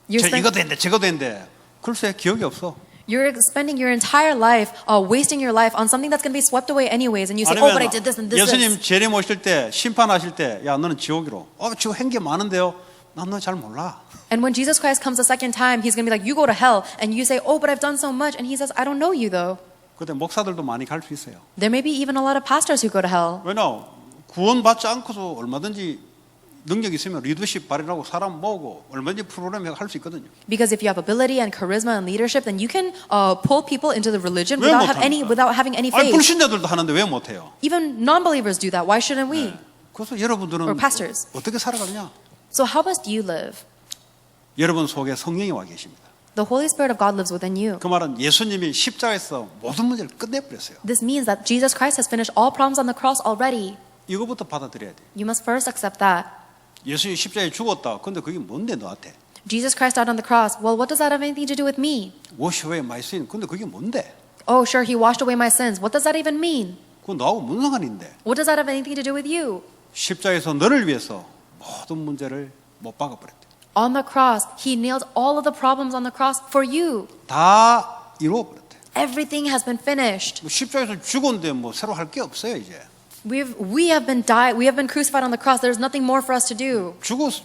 저 이것도 했는데 저것도 했는데 글쎄 기억이 없어. You're spending your entire life wasting your life on something that's going to be swept away anyways, and you say, oh, but I did this and this. 예수님 재림 오실 때 심판하실 때 야 너는 지옥이로. 지금 한 게 많은데요. 난 너 잘 몰라. And when Jesus Christ comes a second time, he's going to be like, you go to hell, and you say, oh, but I've done so much, and he says, I don't know you though. 그때 목사들도 많이 갈 수 있어요. There may be even a lot of pastors who go to hell. 왜냐 구원받지 않고도 얼마든지 능력이 있으면 리더십 발휘하고 사람 모으고 얼마든지 프로그램 할 수 있거든요. Because if you have ability and charisma and leadership, then you can pull people into the religion 왜 without having any 아니 faith. 불신자들도 하는데 왜 못해요? Even non-believers do that. Why shouldn't we? 그래서 여러분들은 Or pastors. 어떻게 살아가느냐? So how best do you live? 여러분 속에 성령이 와 계십니다. The Holy Spirit of God lives within you. 그 말은 예수님이 십자가에서 모든 문제를 끝내버렸어요. This means that Jesus Christ has finished all problems on the cross already. 이거부터 받아들여야 돼. You must first accept that. 예수님이 십자가에 죽었다. 근데 그게 뭔데 너한테? Jesus Christ died on the cross. Well, what does that have anything to do with me? Wash away my sin. 근데 그게 뭔데? Oh, sure, he washed away my sins. What does that even mean? 그건 너하고 무슨 상관인데? What does that have anything to do with you? 십자가에서 너를 위해서 모든 문제를 못 박아버렸대. On the cross, he nailed all of the problems on the cross for you. 다 이루어버렸대. Everything has been finished. 뭐 십자가에서 죽었는데 뭐 새로 할 게 없어요 이제. We have been crucified on the cross. There's nothing more for us to do.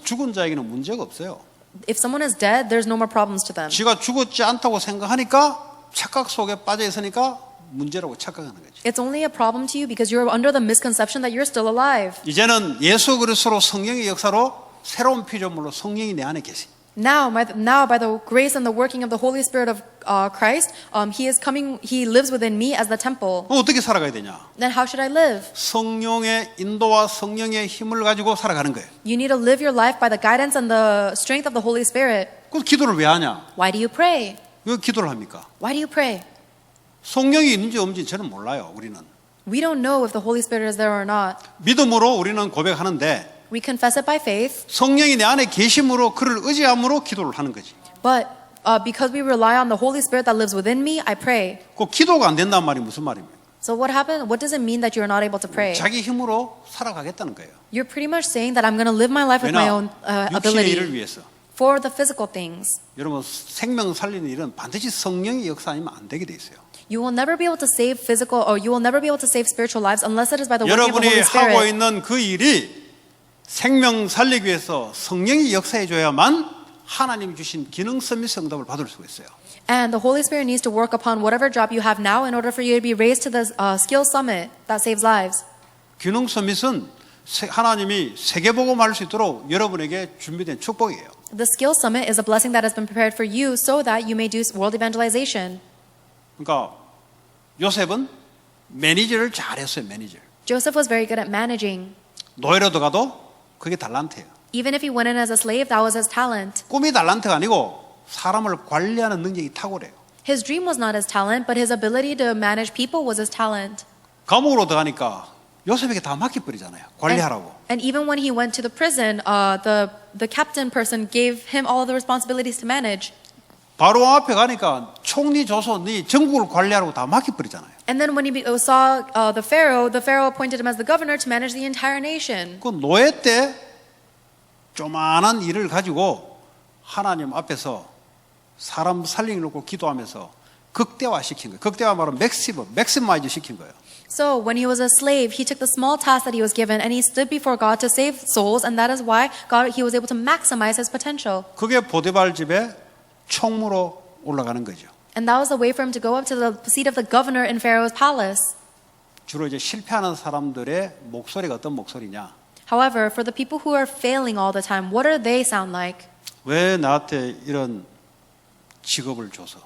죽은 자에게는 문제가 없어요. If someone is dead, there's no more problems to them. 지가 죽었지 않다고 생각하니까 착각 속에 빠져 있으니까 문제라고 착각하는 거지. It's only a problem to you because you're under the misconception that you're still alive. 이제는 예수 그리스도로 성령의 역사로 새로운 피조물로 성령이 내 안에 계시. Now, by the grace and the working of the Holy Spirit of Christ, He lives within me as the temple. 어떻게 살아가야 되냐? Then how should I live? 성령의 인도와 성령의 힘을 가지고 살아가는 거예요. You need to live your life by the guidance and the strength of the Holy Spirit. 그래서 기도를 왜 하냐? Why do you pray? 왜 기도를 합니까? Why do you pray? 성령이 있는지 없는지 저는 몰라요. 우리는 We don't know if the Holy Spirit is there or not. 믿음으로 우리는 고백하는데 We confess it by faith, 성령이 내 안에 계심으로 그를 의지함으로 기도를 하는 거지. but because we rely on the Holy Spirit that lives within me, I pray. 그 기도가 안 된다는 말이 무슨 말입니까? So what happened? What does it mean that you're not able to pray? 자기 힘으로 살아가겠다는 거예요. You're pretty much saying that I'm going to live my life with my own 왜냐? 육신의 일을 ability 위해서. for the physical things. 여러분 생명 살리는 일은 반드시 성령의 역사 아니면 안 되게 돼 있어요. You will never be able to save physical, or you will never be able to save spiritual lives unless it is by the working of the 여러분이 Holy 하고 Spirit. 있는 그 일이 생명 살리기 위해서 성령이 역사해 줘야만 하나님 주신 기능 서밋 응답을 받을 수가 있어요. And the Holy Spirit needs to work upon whatever job you have now in order for you to be raised to the skill summit that saves lives. 기능 서밋은 하나님이 세계복음할 수 있도록 여러분에게 준비된 축복이에요. The skill summit is a blessing that has been prepared for you so that you may do world evangelization. 그러니까 요셉은 매니저를 잘했어요. 매니저. Joseph was very good at managing. 노예로 들어가도 그게 달란트예요. Even if he went in as a slave, that was his talent. 꿈이 달란트가 아니고 사람을 관리하는 능력이 탁월해요. His dream was not his talent, but his ability to manage people was his talent. 감옥으로 들어가니까 요셉에게 다 맡겨버리잖아요. 관리하라고. And even when he went to the prison, the captain person gave him all of the responsibilities to manage. 바로 앞에 가니까 총리 줘서 네 전국을 관리하라고 다 맡겨버리잖아요. And then when he saw the Pharaoh appointed him as the governor to manage the entire nation. 그 노예 때 조만한 일을 가지고 하나님 앞에서 사람 살리기 놓고 기도하면서 극대화시킨 거예요. 극대화 말은 맥시마이즈 시킨 거예요. So when he was a slave, he took the small task that he was given and he stood before God to save souls, and that is why he was able to maximize his potential. 그게 보디발 집에 총무로 올라가는 거죠. And that was the way for him to go up to the seat of the governor in Pharaoh's palace. 주로 이제 실패하는 사람들의 목소리가 어떤 목소리냐? However, for the people who are failing all the time, what do they sound like? 왜 나한테 이런 직업을 줘서?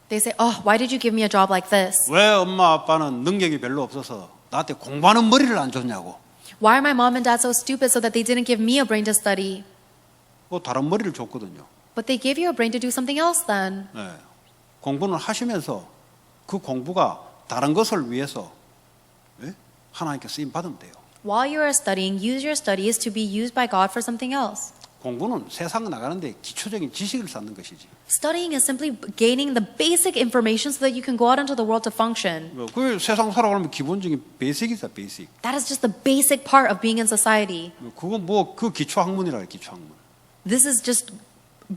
They say, "Oh, why did you give me a job like this? 왜 엄마 아빠는 능력이 별로 없어서 나한테 공부하는 머리를 안 줬냐고? Why are my mom and dad so stupid so that they didn't give me a brain to study? 뭐 다른 머리를 줬거든요. But they gave you a brain to do something else then." 네. 공부는 하시면서 그 공부가 다른 것을 위해서 하나님께 쓰임 받으면 돼요. While you are studying, use your studies to be used by God for something else. 공부는 세상 나가는데 기초적인 지식을 쌓는 것이지. Studying is simply gaining the basic information so that you can go out into the world to function. 그 세상 살아가려면 기본적인 베이직이다, 베이직. That is just the basic part of being in society. 그건 뭐 그 기초 학문이라 해요, 기초 학문. This is just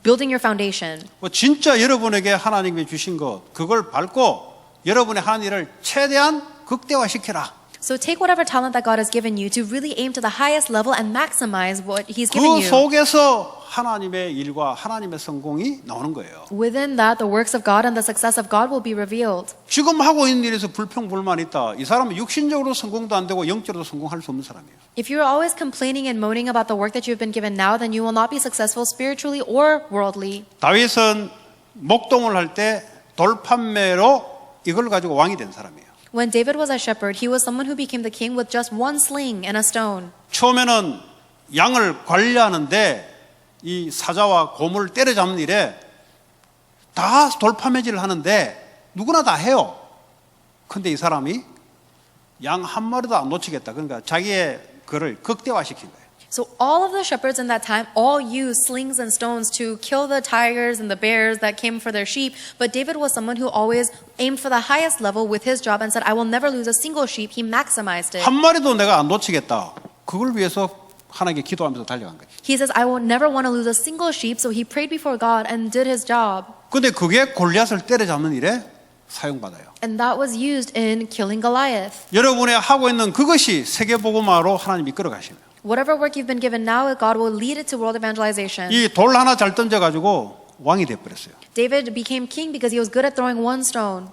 building your foundation. 진짜 여러분에게 하나님이 주신 것 그걸 밟고 여러분의 한 일을 최대한 극대화시켜라. So take whatever talent that God has given you to really aim to the highest level and maximize what He's given 그 you. 속에서 하나님의 일과 하나님의 성공이 나오는 거예요. Within that, the works of God and the success of God will be revealed. 지금 하고 있는 일에서 불평불만이 있다. 이 사람은 육신적으로 성공도 안 되고 영적으로 성공할 수 없는 사람이에요. If you're always complaining and moaning about the work that you've been given now, then you will not be successful spiritually or worldly. 다윗은 목동을 할 때 돌판매로 이걸 가지고 왕이 된 사람이에요. When David was a shepherd, he was someone who became the king with just one sling and a stone. 처음에는 양을 관리하는데 이 사자와 곰을 때려잡는 일에 다 돌파매질을 하는데 누구나 다 해요. 근데 이 사람이 양 한 마리도 안 놓치겠다. 그러니까 자기의 그를 극대화시킨 거예요. So all of the shepherds in that time all used slings and stones to kill the tigers and the bears that came for their sheep. But David was someone who always aimed for the highest level with his job and said, I will never lose a single sheep. He maximized it. 한 마리도 내가 안 놓치겠다. 그걸 위해서 하나님께 기도하면서 달려간 거예요. He says, I will never want to lose a single sheep. So he prayed before God and did his job. 근데 그게 골리앗을 때려잡는 일에 사용받아요. And that was used in killing Goliath. 여러분의 하고 있는 그것이 세계복음화로 하나님 이끌어 가시면 Whatever work you've been given now, God will lead it to world evangelization. 이 돌 하나 잘 던져가지고 왕이 돼버렸어요. David became king because he was good at throwing one stone.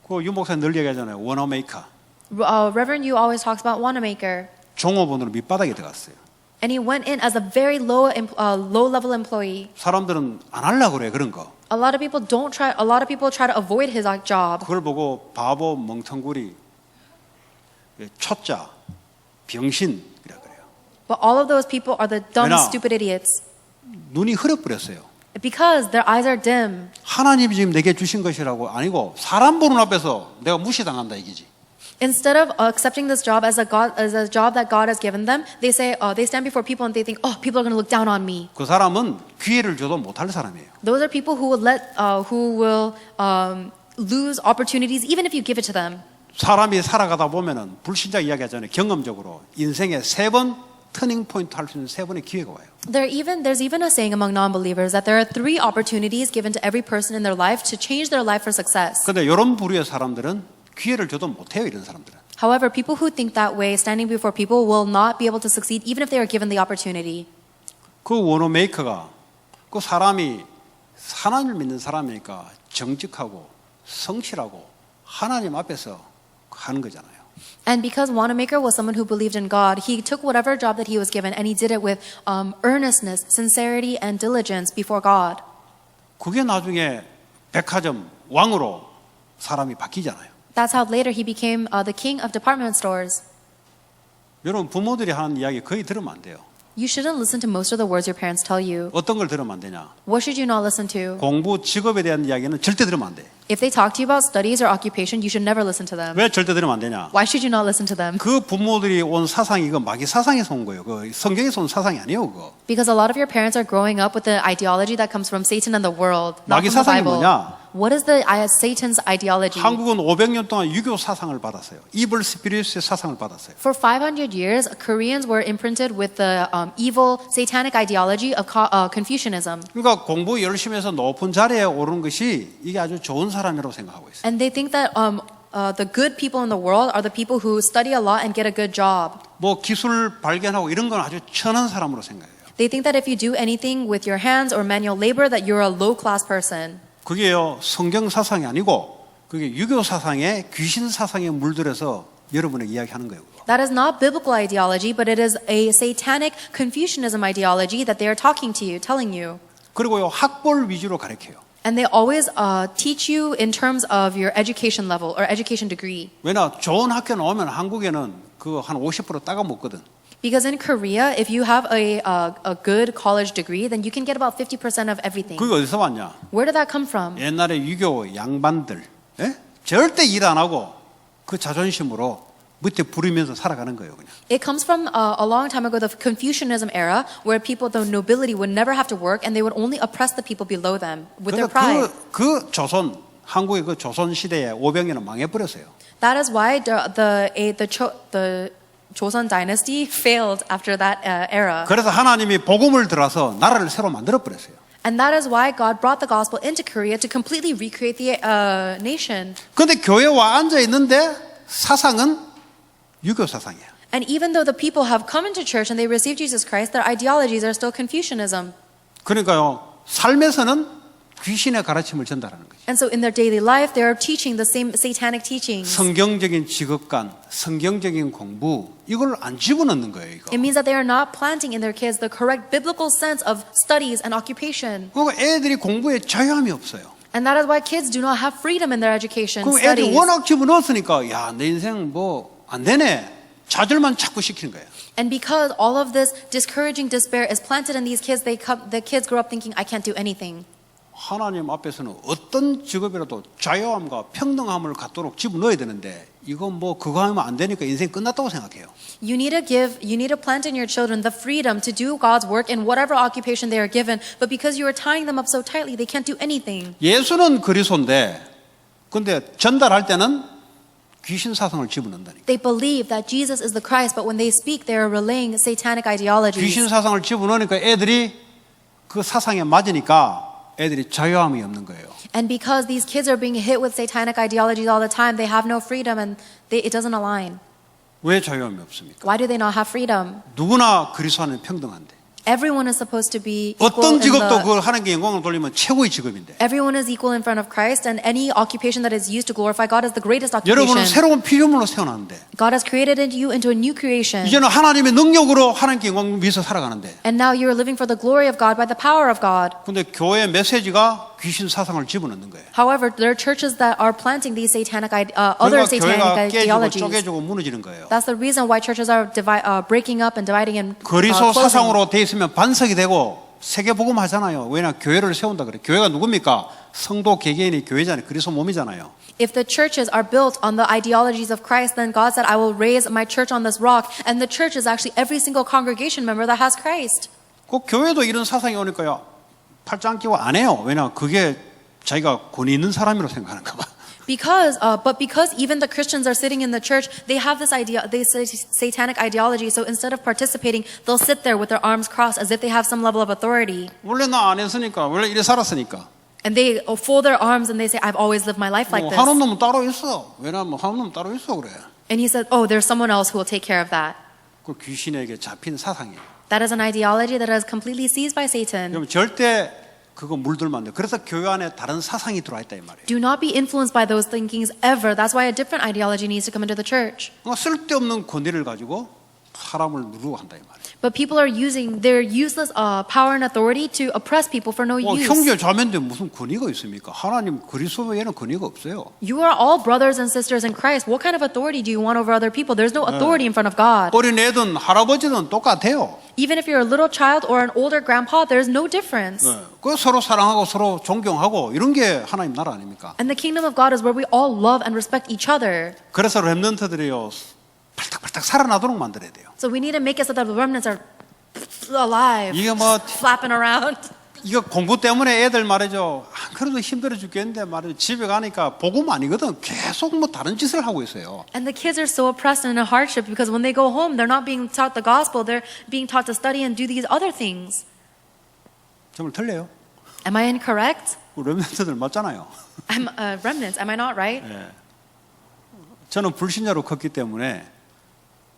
그 유목사님 늘 얘기하잖아요. 원어메이커. Reverend Yu always talks about Wanamaker. 종업원으로 밑바닥에 들어갔어요. And he went in as a very low-level employee. 사람들은 안 하려고 그래 그런 거. A lot of people try to avoid his job. 그걸 보고 바보, 멍텅구리, 초짜, 병신이라 그래요. But all of those people are the dumb, 왜냐? stupid idiots. 눈이 흐려버렸어요. Because their eyes are dim. 하나님이 지금 내게 주신 것이라고 아니고 사람 보는 앞에서 내가 무시당한다 이기지. Instead of accepting this job as a job that God has given them, they say they stand before people and they think, oh, people are going to look down on me. 그 사람은 기회를 줘도 못할 사람이에요. Those are people who will lose opportunities even if you give it to them. 사람이 살아가다 보면은 불신자 이야기하잖아요. 경험적으로 인생에 3번 터닝 포인트 할 수 있는 3번의 기회가 와요. There's even a saying among non-believers that there are 3 opportunities given to every person in their life to change their life for success. 근데 이런 부류의 사람들은 기회를 줘도 못해요. 이런 사람들은. However, people who think that way, standing before people, will not be able to succeed even if they are given the opportunity. 그 원어 메이커가 그 사람이 하나님을 믿는 사람이니까 정직하고 성실하고 하나님 앞에서 하는 거잖아요. And because Wanamaker was someone who believed in God, he took whatever job that he was given and he did it with earnestness, sincerity, and diligence before God. 그게 나중에 백화점 왕으로 사람이 바뀌잖아요. That's how later he became the king of department stores. 여러분 부모들이 하는 이야기 거의 들으면 안 돼요. You shouldn't listen to most of the words your parents tell you. 어떤 걸 들으면 안 되냐? What should you not listen to? 공부, 직업에 대한 이야기는 절대 들으면 안 돼. If they talk to you about studies or occupation, you should never listen to them. 왜 절대 들으면 안 되냐? Why should you not listen to them? 그 부모들이 온 사상이 이거 마귀 사상에서 온 거예요. 그 성경에서 온 사상이 아니에요, 그거. Because a lot of your parents are growing up with the ideology that comes from Satan and the world, not 마귀 from the 사상이 Bible. 뭐냐? What is the Satan's ideology? 한국은 500년 동안 유교 사상을 받았어요. 이블 스피리트의 사상을 받았어요. For 500 years, Koreans were imprinted with the evil satanic ideology of Confucianism. 그러니까 공부 열심히 해서 높은 자리에 오르는 것이 이게 아주 좋은 사람이라고 생각하고 있어요. And they think that the good people in the world are the people who study a lot and get a good job. 뭐 기술 발견하고 이런 건 아주 천한 사람으로 생각해요. They think that if you do anything with your hands or manual labor, that you're a low-class person. 그게요 성경 사상이 아니고 그게 유교 사상에 귀신 사상에 물들여서 여러분에게 이야기하는 거예요. That is not biblical ideology, but it is a satanic Confucianism ideology that they are talking to you, telling you. 그리고요 학벌 위주로 가르쳐요. And they always teach you in terms of your education level or education degree. 왜냐 좋은 학교 나오면 한국에는 그 한 50% 따가 먹거든. Because in Korea, if you have a good college degree, then you can get about 50% of everything. 그게 어디서 왔냐? Where did that come from? 옛날에 유교 양반들 예? 절대 일 안 하고 그 자존심으로 밑에 부리면서 살아가는 거예요, 그냥. It comes from a long time ago, the Confucianism era, where people, the nobility, would never have to work, and they would only oppress the people below them with their pride. 그 조선 한국의 그 조선 시대에 500년은 망해버렸어요. That is why the Joseon dynasty failed after that era. 그래서 하나님이 복음을 들어서 나라를 새로 만들어 버렸어요. And that is why God brought the gospel into Korea to completely recreate the nation. 그런데 교회 와 앉아 있는데 사상은 유교 사상이야. And even though the people have come into church and they received Jesus Christ, their ideologies are still Confucianism. 그러니까요 삶에서는 귀신의 가르침을 전달하는 거죠. And so in their daily life, they are teaching the same satanic teachings. 성경적인 직업관, 성경적인 공부 이걸 안 집어넣는 거예요. 이거. It means that they are not planting in their kids the correct biblical sense of studies and occupation. 그러니까 애들이 공부에 자유함이 없어요. And that is why kids do not have freedom in their education 그럼 애들이 studies. 워낙 집어넣었으니까 야, 내 인생 뭐 안 되네. 좌절만 자꾸 시키는 거예요. And because all of this discouraging despair is planted in these kids, the kids grow up thinking, I can't do anything. 하나님 앞에서는 어떤 직업이라도 자유함과 평등함을 갖도록 집어넣어야 되는데 이건 뭐 그거 하면 안 되니까 인생 끝났다고 생각해요. You need to plant in your children the freedom to do God's work in whatever occupation they are given. But because you are tying them up so tightly, they can't do anything. 예수는 그리스도인데 근데 전달할 때는 귀신 사상을 집어넣는다니까. They believe that Jesus is the Christ, but when they speak, they are relaying satanic ideologies. 귀신 사상을 집어넣으니까 애들이 그 사상에 맞으니까 애들이 자유함이 없는 거예요. And because these kids are being hit with satanic ideologies all the time, they have no freedom and it doesn't align. 왜 자유함이 없습니까? Why do they not have freedom? 누구나 그리스도 안에 평등한데. Everyone is supposed to be equal 어떤 in 직업도 the, 그걸 하나님께 영광을 돌리면 최고의 직업인데. everyone is equal in front of Christ, and any occupation that is used to glorify God is the greatest 여러분은 occupation. 새로운 피조물로 태어났는데 God has created you into a new creation. 이제는 하나님의 능력으로 하나님께 영광을 위해서 살아가는데. And now you are living for the glory of God by the power of God. 근데 교회 메시지가 귀신 사상을 집어넣는 거예요. However, there are churches that are planting these satanic, 그러니까 other satanic 교회가 깨지고 ideologies. 쪼개지고 무너지는 거예요. That's the reason why churches are breaking up and dividing and 그리스도 closing. 사상으로 돼 있으면 반석이 되고 세계복음 하잖아요. 왜냐 교회를 세운다 그래. 교회가 누굽니까? 성도 개개인이 교회잖아요. 그리스도 몸이잖아요. If the churches are built on the ideologies of Christ, then God said, I will raise my church on this rock. And the church is actually every single congregation member that has Christ. 그 교회도 이런 사상이 오니까요. 팔짱 끼고 안 해요. 왜냐 그게 자기가 권위 있는 사람이라고 생각하는가 봐. Because even the Christians are sitting in the church, they have this idea, this satanic ideology. So instead of participating, they'll sit there with their arms crossed as if they have some level of authority. 원래 나 안 했으니까 원래 이래 살았으니까. And they fold their arms and they say, I've always lived my life like this. 하는 놈은 따로 있어. 왜냐면 하는 놈은 따로 있어 그래. And he said, oh, there's someone else who will take care of that. 그 귀신에게 잡힌 사상이에요. That is an ideology that is completely seized by Satan. 그럼 절대 그거 물들면 안 돼. 그래서 교회 안에 다른 사상이 들어와 있다 이 말이에요. Do not be influenced by those thinkings ever. That's why a different ideology needs to come into the church. 쓸데없는 권위를 가지고 사람을 누르고 한다 이 말이에요. But people are using their useless power and authority to oppress people for no use. 형제 자매인데 무슨 권위가 있습니까? 하나님 그리스도에는 권위가 없어요. You are all brothers and sisters in Christ. What kind of authority do you want over other people? There's no authority in front of God. 어린 애든 할아버지든 똑같아요. Even if you're a little child or an older grandpa, there's no difference. 그 서로 사랑하고 서로 존경하고 이런 게 하나님 나라 아닙니까? And the kingdom of God is where we all love and respect each other. 그래서 렘넌트들이요 팔딱팔딱 살아나도록 만들어야 돼요. So we need to make it so that the remnants are alive, 이게 뭐 flapping around. 이거 공부 때문에 애들 말이죠. 그래도 힘들어 죽겠는데 말이죠. 집에 가니까 복음 아니거든. 계속 뭐 다른 짓을 하고 있어요. And the kids are so oppressed and in a hardship because when they go home, they're not being taught the gospel. They're being taught to study and do these other things. 정말 틀려요. Am I incorrect? 렘넌트들 맞잖아요. I'm remnants. Am I not right? 저는 불신자로 컸기 때문에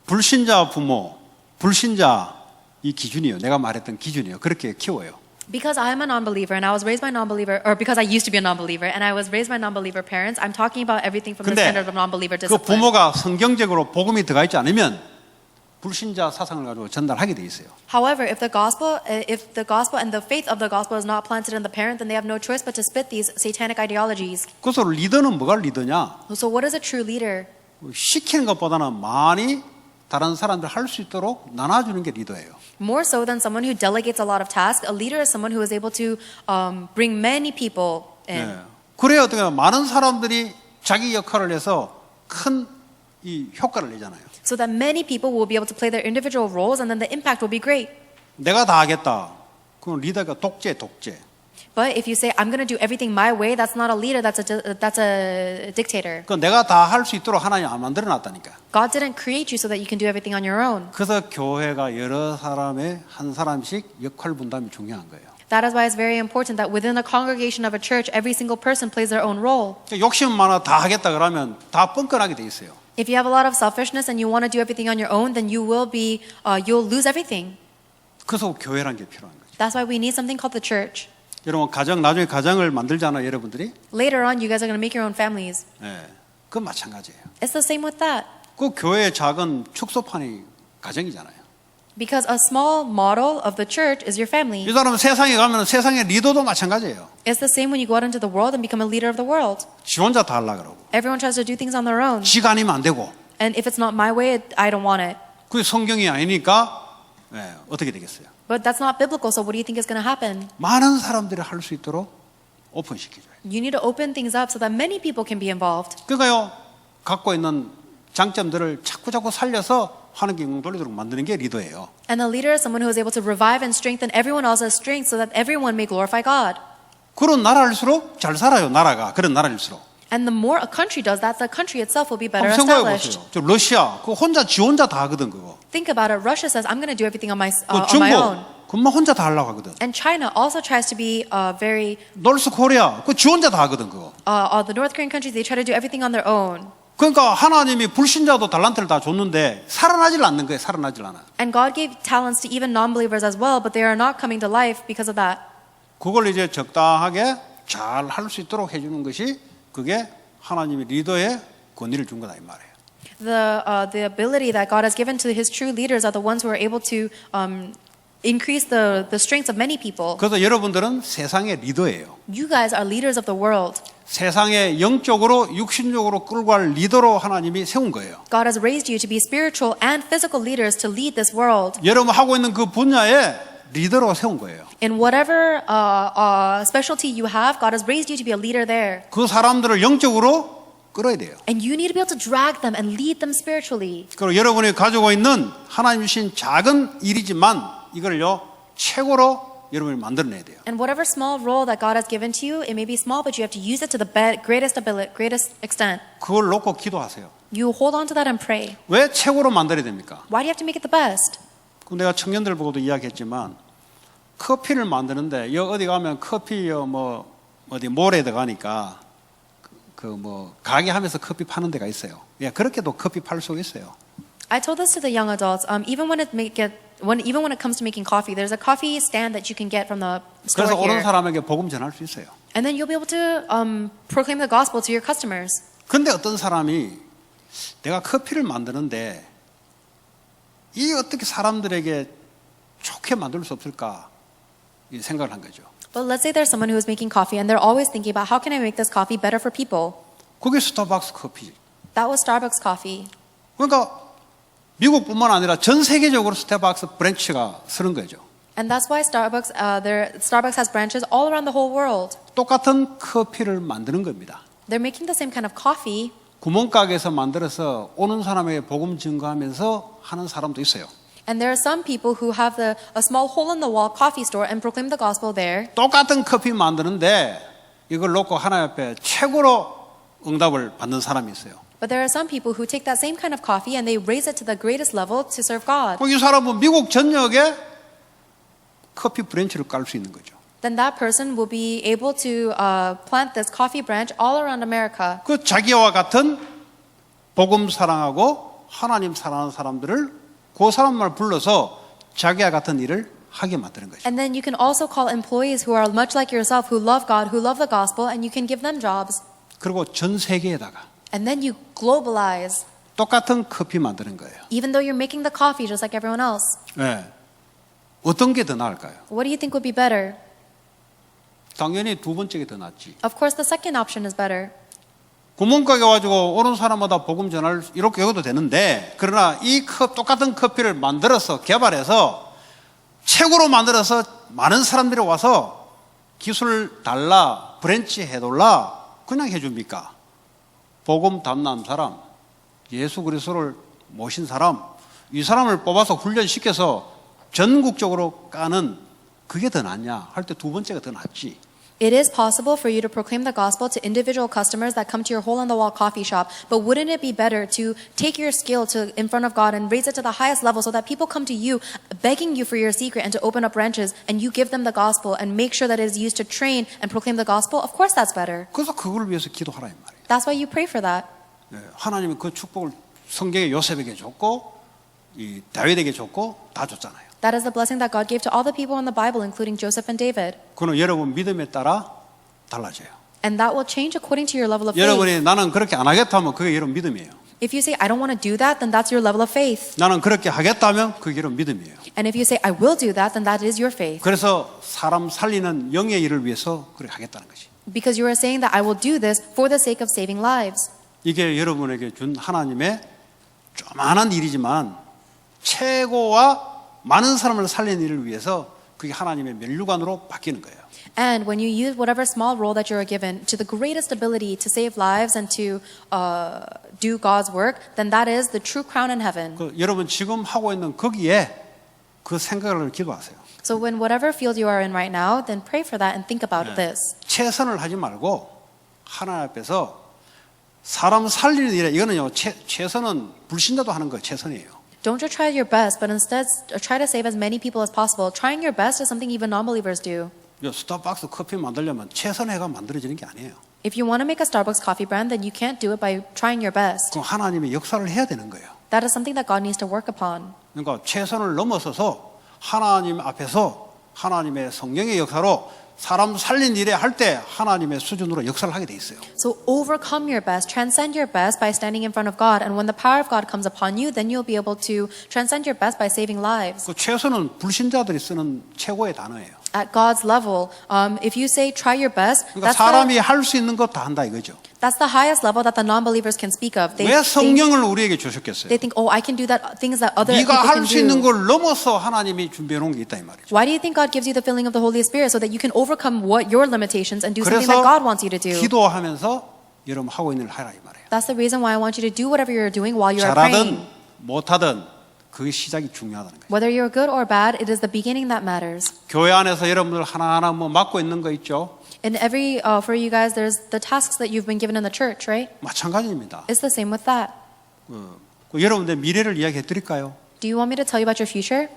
불신자 부모, 불신자 이 기준이에요. 내가 말했던 기준이에요. 그렇게 키워요. Because I'm a non-believer and I was raised by non-believer, or because I used to be a non-believer and I was raised by non-believer parents, I'm talking about everything from the 근데 standard of non-believer 그 discipline. 부모가 성경적으로 복음이 들어가 있지 않으면 불신자 사상을 가지고 전달하게 돼 있어요. However, if the gospel and the faith of the gospel is not planted in the parent, then they have no choice but to spit these satanic ideologies. 그래서 리더는 뭐가 리더냐? So what is a true leader? 시키는 것보다는 많이 다른 사람들 할 수 있도록 나눠주는 게 리더예요. More so than someone who delegates a lot of tasks, a leader is someone who is able to bring many people in. 그래야 어떻게 많은 사람들이 자기 역할을 해서 큰 이 효과를 내잖아요. So that many people will be able to play their individual roles and then the impact will be great. 내가 다 하겠다. 그럼 리더가 독재. But if you say, I'm going to do everything my way, that's not a leader, that's a dictator. 그 내가 다 할 수 있도록 하나님 안 만들어 놨다니까. God didn't create you so that you can do everything on your own. 그래서 교회가 여러 사람의 한 사람씩 역할 분담이 중요한 거예요. That is why it's very important that within the congregation of a church, every single person plays their own role. 욕심 많아 다 하겠다 그러면 다 뻔뻔하게 돼 있어요. If you have a lot of selfishness and you want to do everything on your own, then you'll lose everything. 그래서 교회라는 게 필요한 거죠. That's why we need something called the church. 여러분 나중에 가정을 만들잖아요, 여러분들이. Later on, you guys are going to make your own families. 그건 마찬가지예요. It's the same with that. 그 교회의 작은 축소판이 가정이잖아요. Because a small model of the church is your family. 이 사람은 세상에 가면 세상의 리더도 마찬가지예요. It's the same when you go out into the world and become a leader of the world. 지 혼자 다 하려고 그러고. Everyone tries to do things on their own. 지가 아니면 안 되고. And if it's not my way, I don't want it. 그게 성경이 아니니까 어떻게 되겠어요? But that's not biblical, so what do you think is going to happen? 많은 사람들이 할 수 있도록 오픈시켜줘요. You need to open things up so that many people can be involved. 그러니까요, 갖고 있는 장점들을 자꾸 살려서 하는 경영 돌리도록 만드는 게 리더예요. And a leader is someone who is able to revive and strengthen everyone else's strength so that everyone may glorify God. 그런 나라일수록 잘 살아요, 나라가. 그런 나라일수록. And the more a country does that, the country itself will be better 한번 생각해 established. 보세요. 저 러시아, 지 혼자 다 하거든, 그거. Think about it. Russia says, I'm going to do everything on my 중국, own. 그만 혼자 다 하려고 하거든. And China also tries to be very, 노스 코리아, 지 혼자 다 하거든, 그거. the North Korean countries, they try to do everything on their own. 그러니까 하나님이 불신자도 달란트를 다 줬는데 살아나질 않는 거예요. 살아나질 않아. And God gave talents to even non-believers as well, but they are not coming to life because of that. 그걸 이제 적당하게 잘 할 수 있도록 해주는 것이 그게 하나님의 리더의 권위를 준 거다 이 말이에요. The ability that God has given to His true leaders are the ones who are able to increase the strengths of many people. 그래서 여러분들은 세상의 리더예요. You guys are leaders of the world. 세상에 영적으로 육신적으로 끌고 갈 리더로 하나님이 세운 거예요. God has raised you to be spiritual and physical leaders to lead this world. 여러분 하고 있는 그 분야에 리더로 세운 거예요. In whatever specialty you have, God has raised you to be a leader there. 그 사람들을 영적으로 끌어야 돼요. And you need to be able to drag them and lead them spiritually. 그리고 여러분이 가지고 있는 하나님 주신 작은 일이지만 이걸요 최고로 여러분이 만들어내야 돼요. And whatever small role that God has given to you, it may be small, but you have to use it to the greatest extent. 그걸 놓고 기도하세요. You hold on to that and pray. 왜 최고로 만들어야 됩니까? Why do you have to make it the best? 그럼 내가 청년들 보고도 이야기했지만 커피를 만드는데 여 어디 가면 커피 뭐 어디 몰에 들어가니까 그 뭐 가게 하면서 커피 파는 데가 있어요. 예, 그렇게도 커피 팔 수 있어요. I told this to the young adults. Even when it comes to making coffee, there's a coffee stand that you can get from the store 그래서 오는 here, 사람에게 복음 전할 수 있어요. and then you'll be able to proclaim the gospel to your customers. 근데 어떤 사람이 내가 커피를 만드는데 이 어떻게 사람들에게 좋게 만들 수 없을까 이 생각을 한 거죠. But let's say there's someone who is making coffee, and they're always thinking about how can I make this coffee better for people. 그게 스타벅스 커피. That was Starbucks coffee. 그러니까 미국뿐만 아니라 전 세계적으로 스타벅스 브랜치가 쓰는 거죠. And that's why Starbucks has branches all around the whole world. 똑같은 커피를 만드는 겁니다. They're making the same kind of coffee, 구멍가게에서 만들어서 오는 사람에게 복음 증거하면서 하는 사람도 있어요. and there are some people who have a small hole-in-the-wall coffee store and proclaim the gospel there. 똑같은 커피 만드는데 이걸 놓고 하나님 앞에 최고로 응답을 받는 사람이 있어요. But there are some people who take that same kind of coffee and they raise it to the greatest level to serve God. 이 사람은 미국 전역에 커피 브랜치를 깔 수 있는 거죠. Then that person will be able to plant this coffee branch all around America. 그 자기와 같은 복음 사랑하고 하나님 사랑하는 사람들을 그 사람만 불러서 자기와 같은 일을 하게 만드는 거죠. And then you can also call employees who are much like yourself, who love God, who love the gospel, and you can give them jobs. 그리고 전 세계에다가 And then you globalize, 똑같은 커피 만드는 거예요. even though you're making the coffee just like everyone else. 네. 어떤 게 더 나을까요? What do you think would be better? 당연히 두 번째가 더 낫지. Of course, the second option is better. 구멍가게 가지고 오는 사람마다 복음 전할 이렇게 해도 되는데 그러나 이 똑같은 커피를 만들어서 개발해서 최고로 만들어서 많은 사람들이 와서 기술 달라 브랜치 해달라 그냥 해줍니까? 복음 담난 사람 예수 그리스도를 모신 사람 이 사람을 뽑아서 훈련시켜서 전국적으로 까는 그게 더 낫냐 할 때 두 번째가 더 낫지. It is possible for you to proclaim the gospel to individual customers that come to your hole-in-the-wall coffee shop, but wouldn't it be better to take your skill to in front of God and raise it to the highest level so that people come to you begging you for your secret and to open up branches and you give them the gospel and make sure that it is used to train and proclaim the gospel? Of course that's better. 그래서 그걸 위해서 기도하라 이 말이에요. That's why you pray for that. 예, 하나님은 그 축복을 성경에 요셉에게 줬고 이 다윗에게 줬고 다 줬잖아요. That is the blessing that God gave to all the people in the Bible, including Joseph and David. 그는 여러분 믿음에 따라 달라져요. And that will change according to your level of faith. 여러분이 나는 그렇게 안 하겠다 하면 그게 여러분 믿음이에요. If you say, I don't want to do that, then that's your level of faith. 나는 그렇게 하겠다 하면 그게 여러분 믿음이에요. And if you say, I will do that, then that is your faith. 그래서 사람 살리는 영의 일을 위해서 그렇게 하겠다는 것이. Because you are saying that I will do this for the sake of saving lives. 이게 여러분에게 준 하나님의 조그마한 일이지만 최고와 많은 사람을 살리는 일을 위해서 그게 하나님의 면류관으로 바뀌는 거예요. And when you use whatever small role that you are given to the greatest ability to save lives and to do God's work, then that is the true crown in heaven. 그 여러분 지금 하고 있는 거기에 그 생각을 기도하세요. So when whatever field you are in right now, then pray for that and think about this. 최선을 하지 말고 하나님 앞에서 사람 살리는 일에 이거는요 최선은 불신자도 하는 거예요. 최선이에요. Don't just try your best, but instead try to save as many people as possible. Trying your best is something even non-believers do. 스타벅스 커피 만들려면 최선해가 만들어지는 게 아니에요. If you want to make a Starbucks coffee brand, then you can't do it by trying your best. 그럼 하나님의 역사를 해야 되는 거예요. That is something that God needs to work upon. 그러니까 최선을 넘어서서 하나님 앞에서 하나님의 성령의 역사로 사람 살린 일에 할 때 하나님의 수준으로 역사를 하게 돼 있어요. So overcome your best, transcend your best by standing in front of God. And when the power of God comes upon you, then you'll be able to transcend your best by saving lives. 그 최선은 불신자들이 쓰는 최고의 단어예요. at God's level. If you say try your best, 그러니까 사람이 할 수 있는 것 다 한다 이거죠. that's the highest level that the non-believers can speak of. 왜 성령을 우리에게 주셨겠어요? They think, oh, I can do that things that other people 네가 can 할 수 있는 do. 걸 넘어서 하나님이 준비해 놓은 게 있다 이 말이죠. Why do you think God gives you the filling of the Holy Spirit so that you can overcome what your limitations and do something 그래서 that God wants you to do? 기도하면서 여러분 하고 있는 일 하라 이 말이에요. That's the reason why I want you to do whatever you're doing while you're praying. 잘하든 못하든 그게 시작이 중요하다는 거예요. Whether you're good or bad, it is the beginning that matters. 교회 안에서 여러분들 하나하나 뭐 맡고 있는 거 있죠? In every, for you guys, there's the tasks that you've been given in the church, right? 마찬가지입니다. It's the same with that. 여러분들 미래를 이야기해 드릴까요? Do you want me to tell you about your future?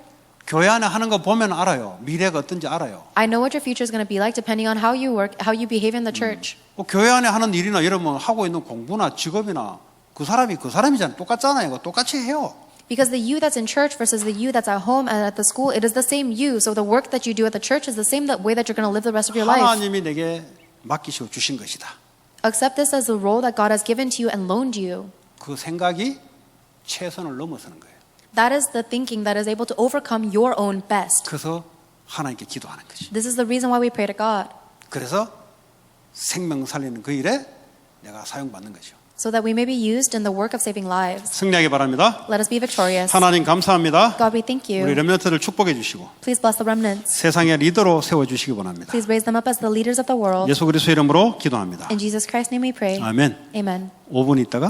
교회 안에 하는 거 보면 알아요. 미래가 어떤지 알아요. I know what your future is going to be like depending on how you work, how you behave in the church. 교회 안에 하는 일이나 여러분 하고 있는 공부나 직업이나 그 사람이잖아요. 똑같잖아요. 이거 똑같이 해요. Because the you that's in church versus the you that's at home and at the school, it is the same you. So the work that you do at the church is the same way that you're going to live the rest of your life. 하나님이 내게 맡기시고 주신 것이다. Accept this as the role that God has given to you and loaned you. 그 생각이 최선을 넘어서는 거예요. That is the thinking that is able to overcome your own best. 그래서 하나님께 기도하는 거지. This is the reason why we pray to God. 그래서 생명 살리는 그 일에 내가 사용받는 거죠. So that we may be used in the work of saving lives. 승리하기 바랍니다. Let us be victorious. 하나님 감사합니다. God, we thank 우리 you. 렘넌트를 축복해 주시고 Please bless the remnants. 세상의 리더로 세워 주시기 원합니다. Please raise them up as the leaders of the world. 예수 그리스도 이름으로 기도합니다. In Jesus Christ's name we pray. 아멘. Amen. 5분 있다가